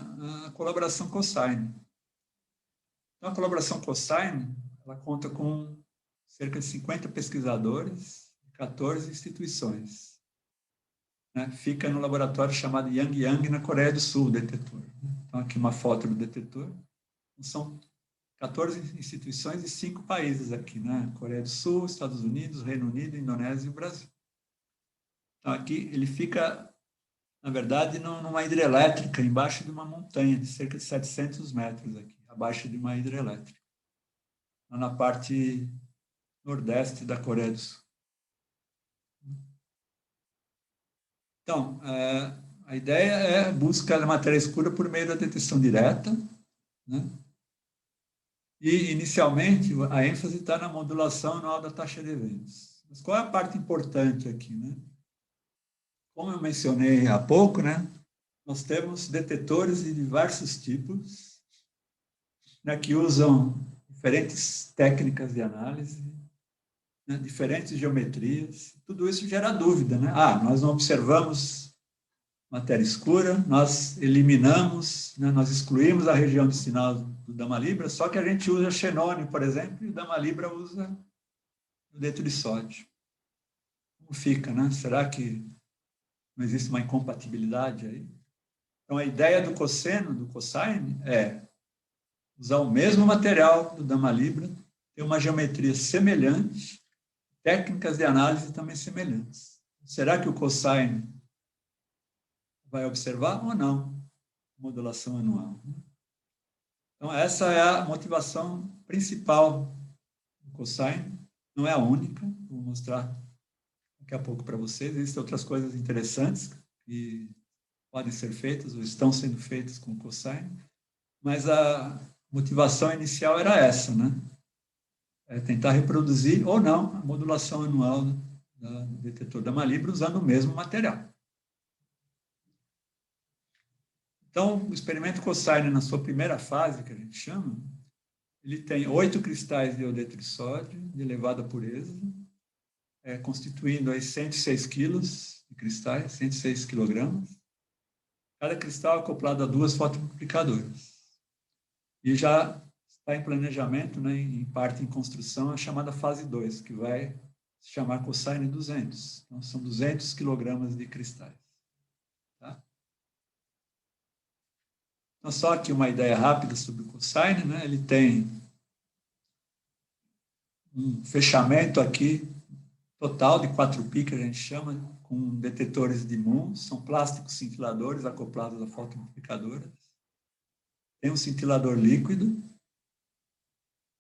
a colaboração cosine. Então, a colaboração COSAIN, ela conta com cerca de 50 pesquisadores e 14 instituições. Né? Fica no laboratório chamado Yangyang, na Coreia do Sul, o detetor. Então, aqui uma foto do detetor. São 14 instituições e 5 países aqui, né? Coreia do Sul, Estados Unidos, Reino Unido, Indonésia e o Brasil. Então, aqui ele fica, na verdade, numa hidrelétrica, embaixo de uma montanha, de cerca de 700 metros aqui, abaixo de uma hidrelétrica, na parte nordeste da Coreia do Sul. Então, a ideia é buscar a matéria escura por meio da detecção direta, né? E, inicialmente, a ênfase está na modulação anual da taxa de eventos. Mas qual é a parte importante aqui, né? Como eu mencionei há pouco, né? Nós temos detetores de diversos tipos, né, que usam diferentes técnicas de análise, né, diferentes geometrias. Tudo isso gera dúvida, né? Nós não observamos matéria escura, nós eliminamos, né, nós excluímos a região de sinal do Dama Libra, só que a gente usa xenônio, por exemplo, e o Dama Libra usa o dedo de sódio. Como fica, né? Será que não existe uma incompatibilidade aí? Então, a ideia do cosseno, do cosine, é usar o mesmo material do Dama Libra, ter uma geometria semelhante, técnicas de análise também semelhantes. Será que o cosine vai observar ou não modulação anual? Então, essa é a motivação principal do cosine, não é a única, vou mostrar daqui a pouco para vocês. Existem outras coisas interessantes que podem ser feitas ou estão sendo feitas com o cosine, mas a motivação inicial era essa, né? É tentar reproduzir ou não a modulação anual do detetor Dama Libra usando o mesmo material. Então, o experimento cosine, na sua primeira fase, que a gente chama, ele tem 8 cristais de iodeto de sódio de elevada pureza, constituindo aí 106 quilos de cristais, 106 quilogramas. Cada cristal acoplado a 2 fotomultiplicadoras. E já está em planejamento, né, em parte em construção, a chamada fase 2, que vai se chamar cosine 200. Então, são 200 quilogramas de cristais. Tá? Então, só aqui uma ideia rápida sobre o cosine, né? Ele tem um fechamento aqui total de 4π, que a gente chama, com detetores de Muon, são plásticos cintiladores acoplados a fotomultiplicadoras. Tem um cintilador líquido.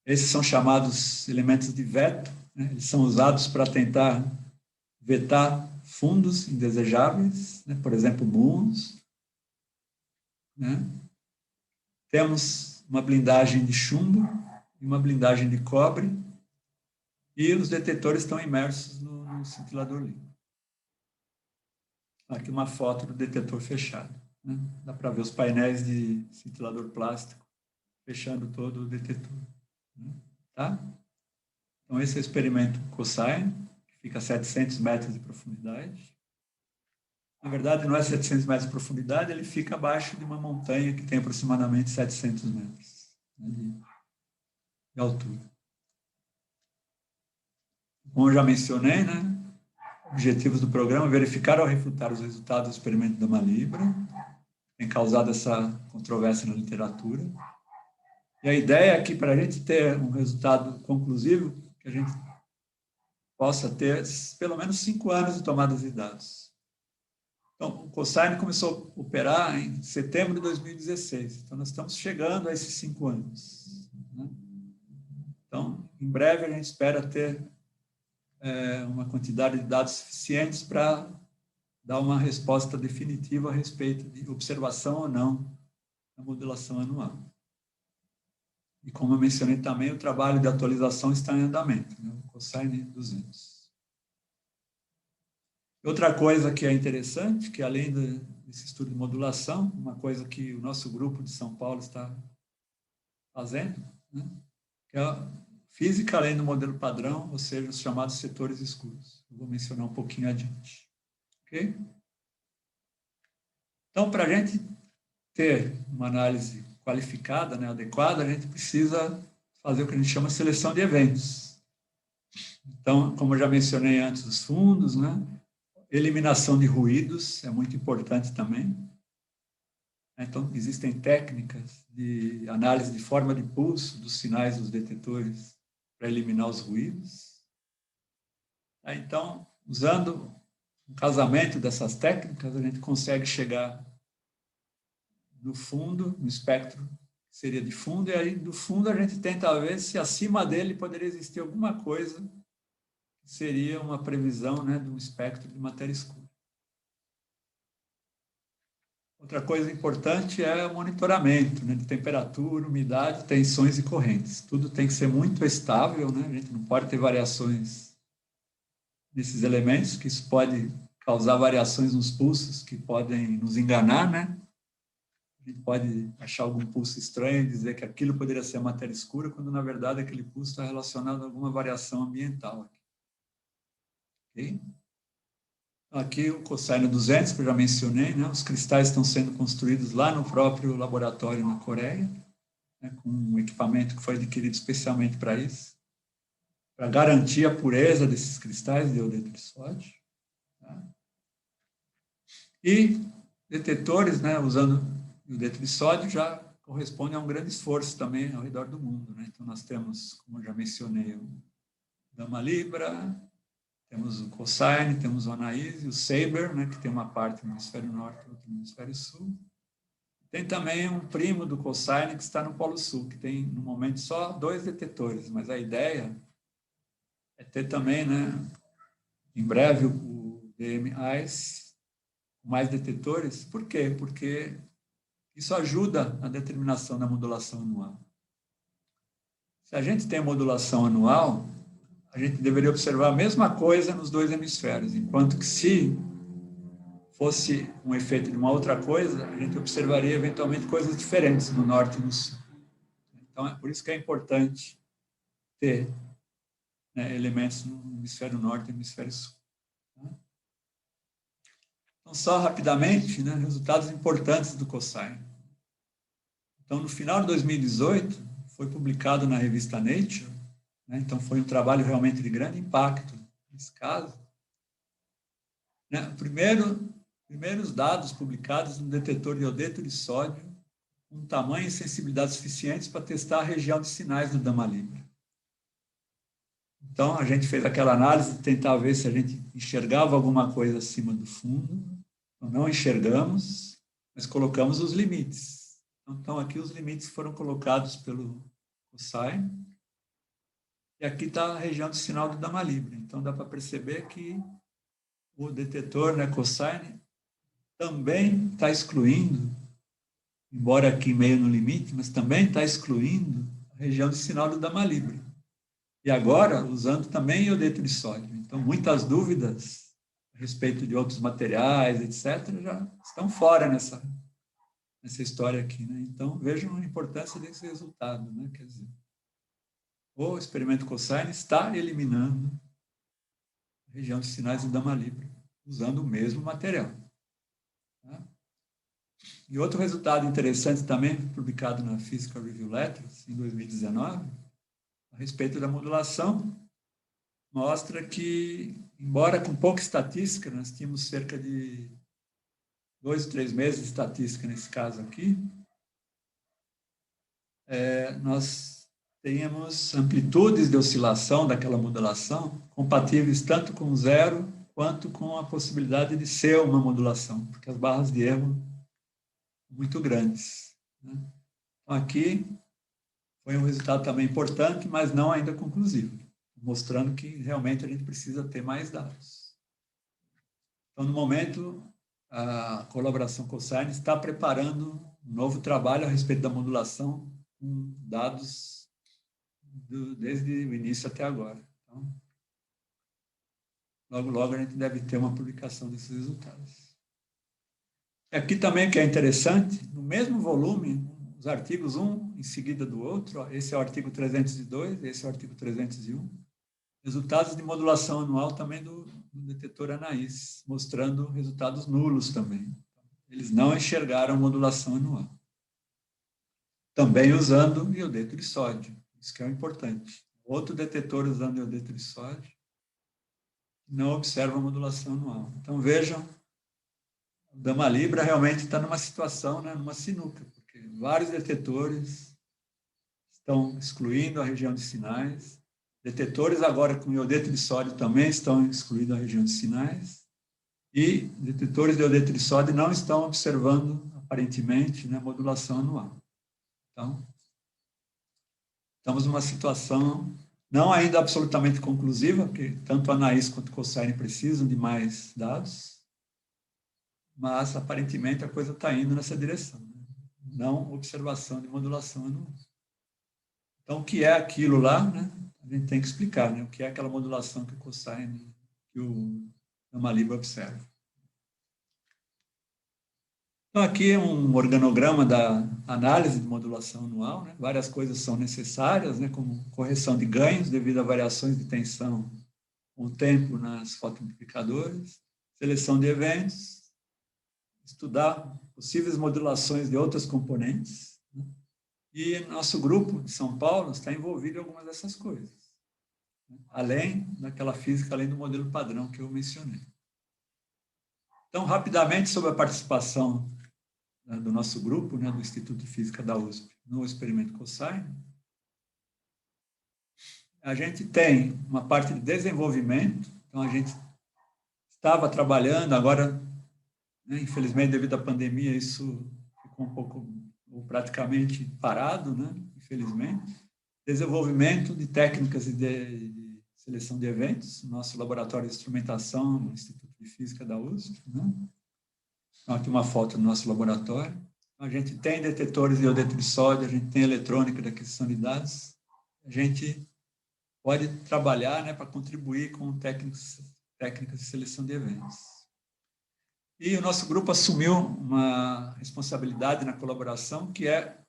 Esses são chamados elementos de veto, né? Eles são usados para tentar vetar fundos indesejáveis, né? Por exemplo, muons. Né? Temos uma blindagem de chumbo e uma blindagem de cobre, e os detetores estão imersos no cintilador líquido. Aqui uma foto do detetor fechado. Né? Dá para ver os painéis de cintilador plástico fechando todo o detetor. Né? Tá? Então, esse é o experimento cosine, que fica a 700 metros de profundidade. Na verdade, não é 700 metros de profundidade, ele fica abaixo de uma montanha que tem aproximadamente 700 metros, né, de altura. Como eu já mencionei, né, objetivos do programa: verificar ou refutar os resultados do experimento Dama Libra, tem causado essa controvérsia na literatura. E a ideia é que, para a gente ter um resultado conclusivo, que a gente possa ter pelo menos 5 anos de tomadas de dados. Então, o cosine começou a operar em setembro de 2016. Então, nós estamos chegando a esses 5 anos. Né? Então, em breve, a gente espera ter uma quantidade de dados suficientes para dar uma resposta definitiva a respeito de observação ou não da modulação anual. E, como eu mencionei também, o trabalho de atualização está em andamento, né? O cosine 200. Outra coisa que é interessante, que além desse estudo de modulação, uma coisa que o nosso grupo de São Paulo está fazendo, né, que é a física além do modelo padrão, ou seja, os chamados setores escuros. Eu vou mencionar um pouquinho adiante. Ok? Então, para a gente ter uma análise qualificada, né, adequada, a gente precisa fazer o que a gente chama de seleção de eventos. Então, como eu já mencionei antes, os fundos, né, eliminação de ruídos é muito importante também. Então, existem técnicas de análise de forma de pulso dos sinais dos detetores para eliminar os ruídos. Então, usando um casamento dessas técnicas, a gente consegue chegar no fundo, no espectro que seria de fundo, e aí do fundo a gente tenta ver se acima dele poderia existir alguma coisa que seria uma previsão, né, de um espectro de matéria escura. Outra coisa importante é o monitoramento, né, de temperatura, umidade, tensões e correntes. Tudo tem que ser muito estável, né? A gente não pode ter variações nesses elementos, que isso pode causar variações nos pulsos que podem nos enganar, né? A gente pode achar algum pulso estranho e dizer que aquilo poderia ser matéria escura, quando na verdade aquele pulso está relacionado a alguma variação ambiental. Ok? Aqui o cossine 200, que eu já mencionei, né? Os cristais estão sendo construídos lá no próprio laboratório na Coreia, né? Com um equipamento que foi adquirido especialmente para isso, para garantir a pureza desses cristais de iodeto de sódio. Tá? E detetores, né, usando iodeto de sódio, já corresponde a um grande esforço também ao redor do mundo. Né? Então, nós temos, como eu já mencionei, o Dama Libra, temos o Cossine, temos o Anaís e o Saber, né, que tem uma parte no hemisfério norte e outra no hemisfério sul. Tem também um primo do Cossine que está no Polo Sul, que tem, no momento, só 2 detetores, mas a ideia é ter também, né, em breve, o DM-ICE, mais detetores. Por quê? Porque isso ajuda na determinação da modulação anual. Se a gente tem modulação anual, a gente deveria observar a mesma coisa nos 2 hemisférios, enquanto que se fosse um efeito de uma outra coisa, a gente observaria eventualmente coisas diferentes no norte e no sul. Então, é por isso que é importante ter, né, elementos no hemisfério norte e no hemisfério sul. Então, só rapidamente, né, resultados importantes do Cossine. Então, no final de 2018, foi publicado na revista Nature, né, então foi um trabalho realmente de grande impacto nesse caso. Né, primeiros dados publicados no detetor de iodeto de sódio, com tamanho e sensibilidade suficientes para testar a região de sinais do Dama Libra. Então, a gente fez aquela análise de tentar ver se a gente enxergava alguma coisa acima do fundo. Então, não enxergamos, mas colocamos os limites. Então, aqui os limites foram colocados pelo Cossine. E aqui está a região de sinal do Dama Libra. Então, dá para perceber que o detetor, né, Cossine, também está excluindo, embora aqui meio no limite, mas também está excluindo a região de sinal do Dama Libra. E agora, usando também iodeto de sódio. Então, muitas dúvidas a respeito de outros materiais, etc., já estão fora nessa história aqui. Né? Então, vejam a importância desse resultado. Né? Quer dizer, o experimento Cossine está eliminando a região de sinais do Dama Libra, usando o mesmo material. Tá? E outro resultado interessante também, publicado na Physical Review Letters, em 2019, a respeito da modulação, mostra que, embora com pouca estatística, nós tínhamos cerca de 2 ou 3 meses de estatística nesse caso aqui, nós tínhamos amplitudes de oscilação daquela modulação compatíveis tanto com zero quanto com a possibilidade de ser uma modulação, porque as barras de erro são muito grandes. Né? Então, aqui foi um resultado também importante, mas não ainda conclusivo, mostrando que realmente a gente precisa ter mais dados. Então, no momento, a colaboração Cossine está preparando um novo trabalho a respeito da modulação com dados desde o início até agora. Então, logo, logo a gente deve ter uma publicação desses resultados. Aqui também que é interessante, no mesmo volume, os artigos um em seguida do outro, ó, esse é o artigo 302, esse é o artigo 301, resultados de modulação anual também do detetor Anaís, mostrando resultados nulos também. Eles não enxergaram modulação anual. também usando iodeto de sódio. Isso que é o importante. Outro detetor usando iodeto de sódio não observa a modulação anual. Então, vejam, o Dama Libra realmente está numa situação, né, numa sinuca, porque vários detetores estão excluindo a região de sinais, detetores agora com iodeto de sódio também estão excluindo a região de sinais, e detetores de iodeto de sódio não estão observando, aparentemente, né, a modulação anual. Então, estamos numa situação não ainda absolutamente conclusiva, porque tanto a ANAIS quanto o COSAIRN precisam de mais dados, mas aparentemente a coisa está indo nessa direção, né? Não observação de modulação anual. Então, o que é aquilo lá, né? A gente tem que explicar, né? O que é aquela modulação que o COSAIRN, que o Dama Libra observa. Então, aqui é um organograma da análise de modulação anual, né? Várias coisas são necessárias, né? Como correção de ganhos devido a variações de tensão com o tempo nas fotomultiplicadores, seleção de eventos, estudar possíveis modulações de outras componentes, né? E nosso grupo de São Paulo está envolvido em algumas dessas coisas, né? Além daquela física, além do modelo padrão que eu mencionei. Então, rapidamente, sobre a participação do nosso grupo, né, do Instituto de Física da USP, no experimento COSAIRN, a gente tem uma parte de desenvolvimento, então a gente estava trabalhando, agora, né, infelizmente, devido à pandemia, isso ficou um pouco, ou praticamente parado, né, infelizmente. Desenvolvimento de técnicas de seleção de eventos, nosso laboratório de instrumentação no Instituto de Física da USP, né? Então, aqui uma foto do nosso laboratório. A gente tem detetores de iodeto de sódio, a gente tem eletrônica de aquisição de dados. A gente pode trabalhar, né, para contribuir com técnicas de seleção de eventos. E o nosso grupo assumiu uma responsabilidade na colaboração, que é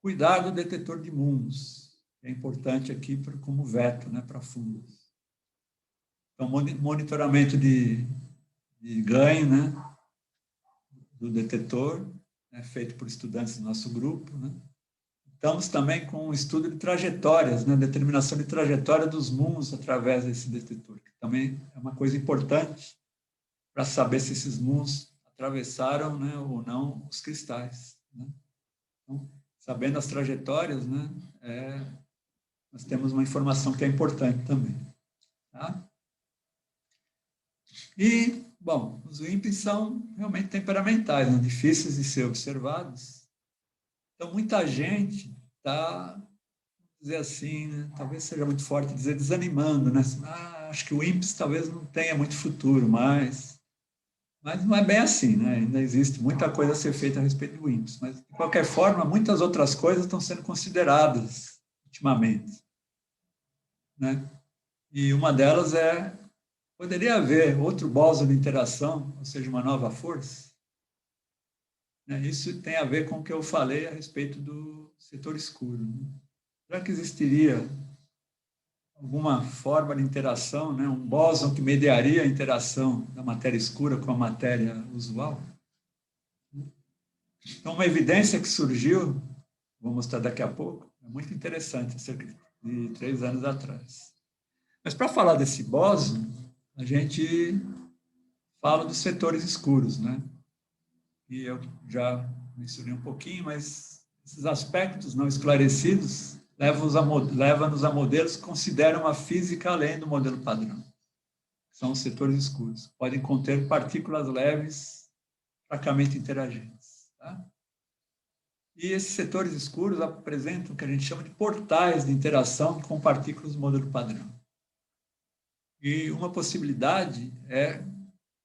cuidar do detetor de mundos. É importante aqui como veto, né, para fundos. Então, monitoramento de ganho, né, do detetor, né, feito por estudantes do nosso grupo, né. Estamos também com um estudo de trajetórias, né, determinação de trajetória dos mundos através desse detetor, que também é uma coisa importante para saber se esses mundos atravessaram, né, ou não os cristais, né. Então, sabendo as trajetórias, né, nós temos uma informação que é importante também. Tá? E, bom, os WIMPs são realmente temperamentais, né, difíceis de ser observados. Então, muita gente está, dizer assim, né, talvez seja muito forte dizer, desanimando, né? Acho que o WIMPs talvez não tenha muito futuro mais. Mas não é bem assim, né? Ainda existe muita coisa a ser feita a respeito do WIMPs. Mas, de qualquer forma, muitas outras coisas estão sendo consideradas ultimamente, né? E uma delas poderia haver outro bóson de interação, ou seja, uma nova força. Isso tem a ver com o que eu falei a respeito do setor escuro. Será que existiria alguma forma de interação, né? Um bóson que mediaria a interação da matéria escura com a matéria usual? Então, uma evidência que surgiu, vou mostrar daqui a pouco, é muito interessante, cerca de 3 anos atrás. Mas para falar desse bóson, a gente fala dos setores escuros, né? E eu já mencionei um pouquinho, mas esses aspectos não esclarecidos levam-nos a modelos que consideram a física além do modelo padrão. São os setores escuros. Podem conter partículas leves fracamente interagentes. Tá? E esses setores escuros apresentam o que a gente chama de portais de interação com partículas do modelo padrão. E uma possibilidade é a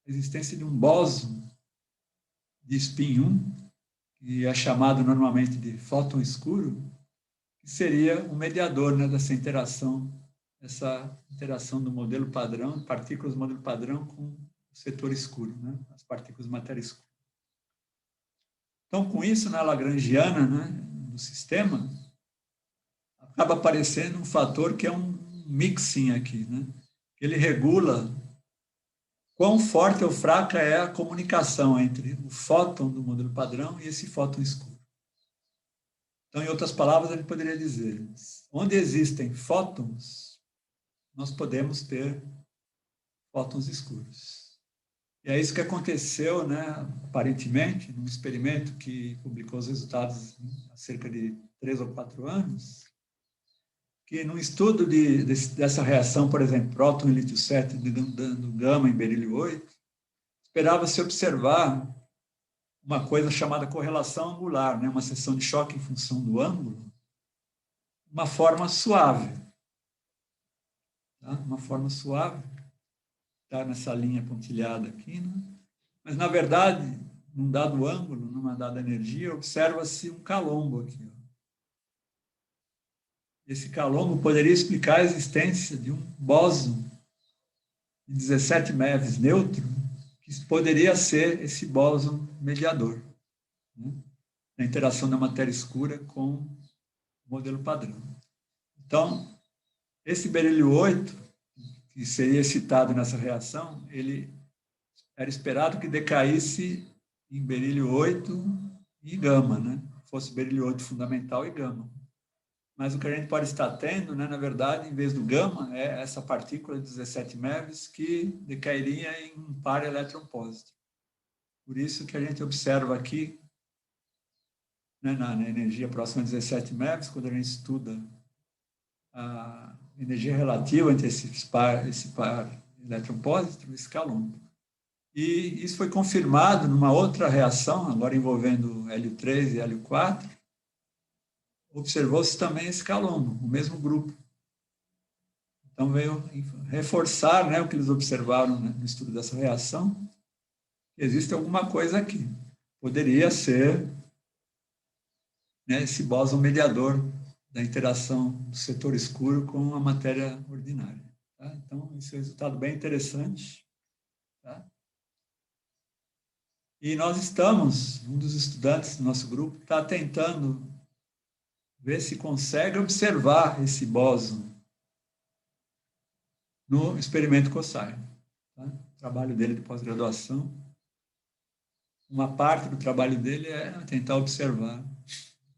existência de um bóson de spin 1, que é chamado normalmente de fóton escuro, que seria o mediador, né, dessa interação do modelo padrão, partículas do modelo padrão com o setor escuro, né, as partículas de matéria escura. Então, com isso, na Lagrangiana, né, do sistema, acaba aparecendo um fator que é um mixing aqui, né? Ele regula quão forte ou fraca é a comunicação entre o fóton do modelo padrão e esse fóton escuro. Então, em outras palavras, a gente poderia dizer, onde existem fótons, nós podemos ter fótons escuros. E é isso que aconteceu, né, aparentemente, num experimento que publicou os resultados há cerca de 3 ou 4 anos, que num estudo dessa reação, por exemplo, próton em lítio 7 dando gama em berílio 8, esperava-se observar uma coisa chamada correlação angular, né, uma seção de choque em função do ângulo, uma forma suave. Tá? Uma forma suave, está nessa linha pontilhada aqui, né? Mas, na verdade, num dado ângulo, numa dada energia, observa-se um calombo aqui. Ó. Esse calombo poderia explicar a existência de um bóson de 17 MeVs neutro, que poderia ser esse bóson mediador, né? Na interação da matéria escura com o modelo padrão. Então, esse berílio 8, que seria excitado nessa reação, ele era esperado que decaísse em berílio 8 e gama, né? Fosse berílio 8 fundamental e gama. Mas o que a gente pode estar tendo, né, na verdade, em vez do gama, é essa partícula de 17 MeVs que decairia em um par elétron-positivo. Por isso que a gente observa aqui, né, na energia próxima a 17 MeVs, quando a gente estuda a energia relativa entre esse par elétron-positivo, esse calombo. E isso foi confirmado numa outra reação, agora envolvendo hélio 3 e hélio 4, observou-se também esse calombo, o mesmo grupo. Então, veio reforçar, né, o que eles observaram, né, no estudo dessa reação, que existe alguma coisa aqui. Poderia ser, né, esse bóson mediador da interação do setor escuro com a matéria ordinária. Tá? Então, esse é um resultado bem interessante. Tá? E nós estamos, um dos estudantes do nosso grupo está tentando ver se consegue observar esse bóson no experimento COSAR. Tá? O trabalho dele de pós-graduação, uma parte do trabalho dele é tentar observar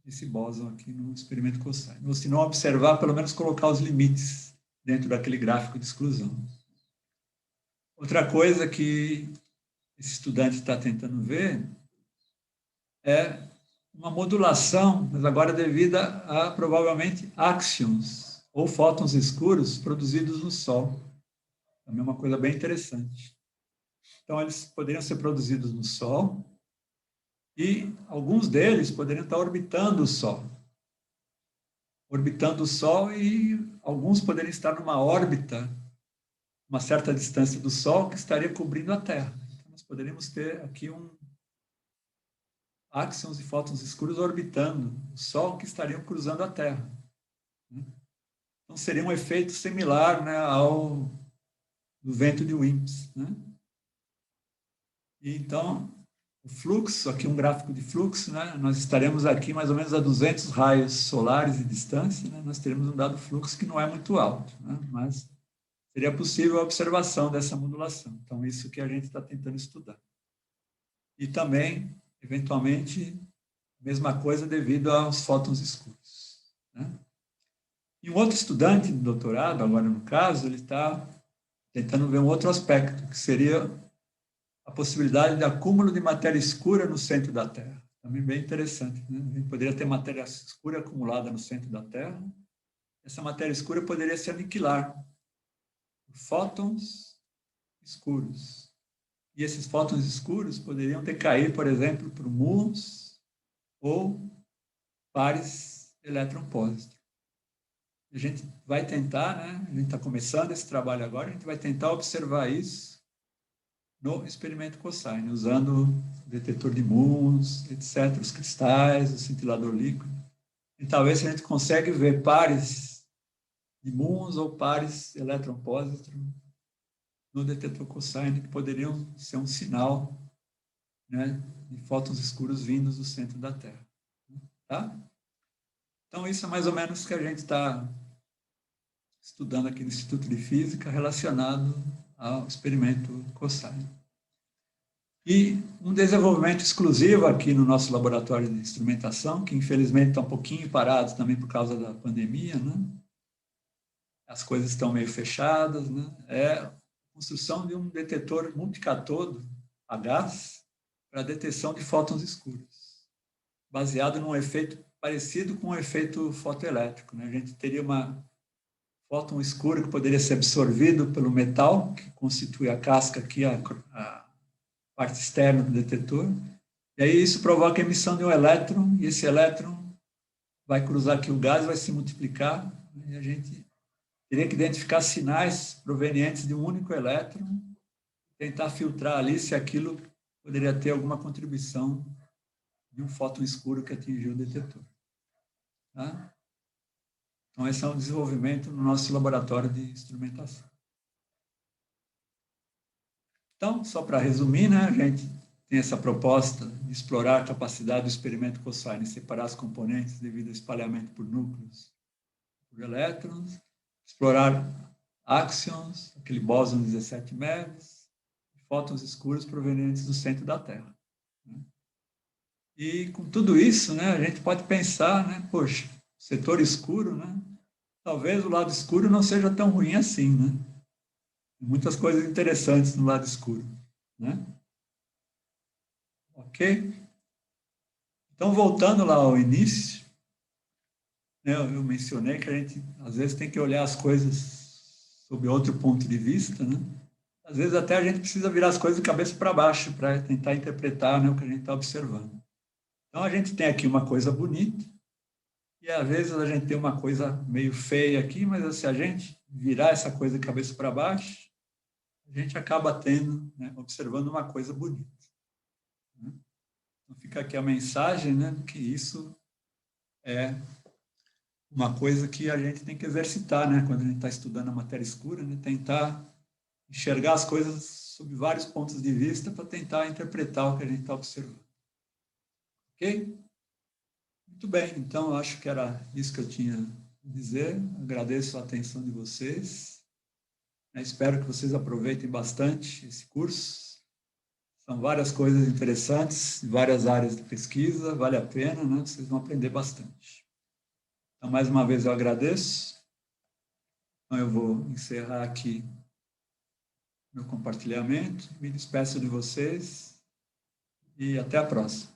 esse bóson aqui no experimento COSAR. Ou se não observar, pelo menos colocar os limites dentro daquele gráfico de exclusão. Outra coisa que esse estudante está tentando ver é uma modulação, mas agora devida a, provavelmente, áxions, ou fótons escuros produzidos no Sol. Também é uma coisa bem interessante. Então, eles poderiam ser produzidos no Sol e alguns deles poderiam estar orbitando o Sol. Orbitando o Sol e alguns poderiam estar numa órbita, uma certa distância do Sol, que estaria cobrindo a Terra. Então, nós poderíamos ter aqui áxions e fótons escuros orbitando o Sol, que estariam cruzando a Terra. Então, seria um efeito similar, né, ao do vento de WIMPs, né? E, então, o fluxo, aqui um gráfico de fluxo, né? Nós estaremos aqui mais ou menos a 200 raios solares de distância, né? Nós teremos um dado fluxo que não é muito alto, né? Mas seria possível a observação dessa modulação. Então, isso que a gente está tentando estudar. E também, eventualmente, mesma coisa devido aos fótons escuros, né? E um outro estudante de doutorado, agora no caso, ele está tentando ver um outro aspecto, que seria a possibilidade de acúmulo de matéria escura no centro da Terra. Também bem interessante, né? A gente poderia ter matéria escura acumulada no centro da Terra. Essa matéria escura poderia se aniquilar por fótons escuros. E esses fótons escuros poderiam decair, por exemplo, para muons ou pares elétron-positivo. A gente vai tentar, né? A gente está começando esse trabalho agora, a gente vai tentar observar isso no experimento COSAR, usando o detetor de muons, etc., os cristais, o cintilador líquido. E talvez a gente consiga ver pares de muons ou pares elétron-positron no detetor COSAR, que poderiam ser um sinal, né, de fótons escuros vindos do centro da Terra. Tá? Então, isso é mais ou menos o que a gente está estudando aqui no Instituto de Física relacionado ao experimento COSAR. E um desenvolvimento exclusivo aqui no nosso laboratório de instrumentação, que infelizmente está um pouquinho parado também por causa da pandemia, né? As coisas estão meio fechadas, né? É a construção de um detetor multicatodo a gás para detecção de fótons escuros, baseado num efeito parecido com o efeito fotoelétrico, né? A gente teria uma fóton escuro que poderia ser absorvido pelo metal, que constitui a casca aqui, a parte externa do detetor, e aí isso provoca a emissão de um elétron, e esse elétron vai cruzar aqui o gás, vai se multiplicar, e a gente teria que identificar sinais provenientes de um único elétron, tentar filtrar ali se aquilo poderia ter alguma contribuição de um fóton escuro que atingiu o detetor. Tá? Então, esse é um desenvolvimento no nosso laboratório de instrumentação. Então, só para resumir, né, a gente tem essa proposta de explorar a capacidade do experimento Cosine em separar as componentes devido ao espalhamento por núcleos por elétrons, explorar áxions, aquele bóson 17 MeV, fótons escuros provenientes do centro da Terra. E com tudo isso, né, a gente pode pensar, né, poxa, setor escuro, né, talvez o lado escuro não seja tão ruim assim, né? Muitas coisas interessantes no lado escuro, né? Ok? Então, voltando lá ao início, né, eu mencionei que a gente, às vezes, tem que olhar as coisas sob outro ponto de vista, né? Às vezes, até a gente precisa virar as coisas de cabeça para baixo para tentar interpretar, né, o que a gente está observando. Então, a gente tem aqui uma coisa bonita e, às vezes, a gente tem uma coisa meio feia aqui, mas se a gente virar essa coisa de cabeça para baixo, a gente acaba tendo, né, observando uma coisa bonita. Né? Então, fica aqui a mensagem, né, que isso é uma coisa que a gente tem que exercitar, né, quando a gente está estudando a matéria escura, né, tentar enxergar as coisas sob vários pontos de vista para tentar interpretar o que a gente está observando. Ok? Muito bem, então eu acho que era isso que eu tinha a dizer. Agradeço a atenção de vocês. Espero que vocês aproveitem bastante esse curso. São várias coisas interessantes, várias áreas de pesquisa, vale a pena, né? Vocês vão aprender bastante. Então, mais uma vez, eu agradeço. Então, eu vou encerrar aqui meu compartilhamento, me despeço de vocês e até a próxima.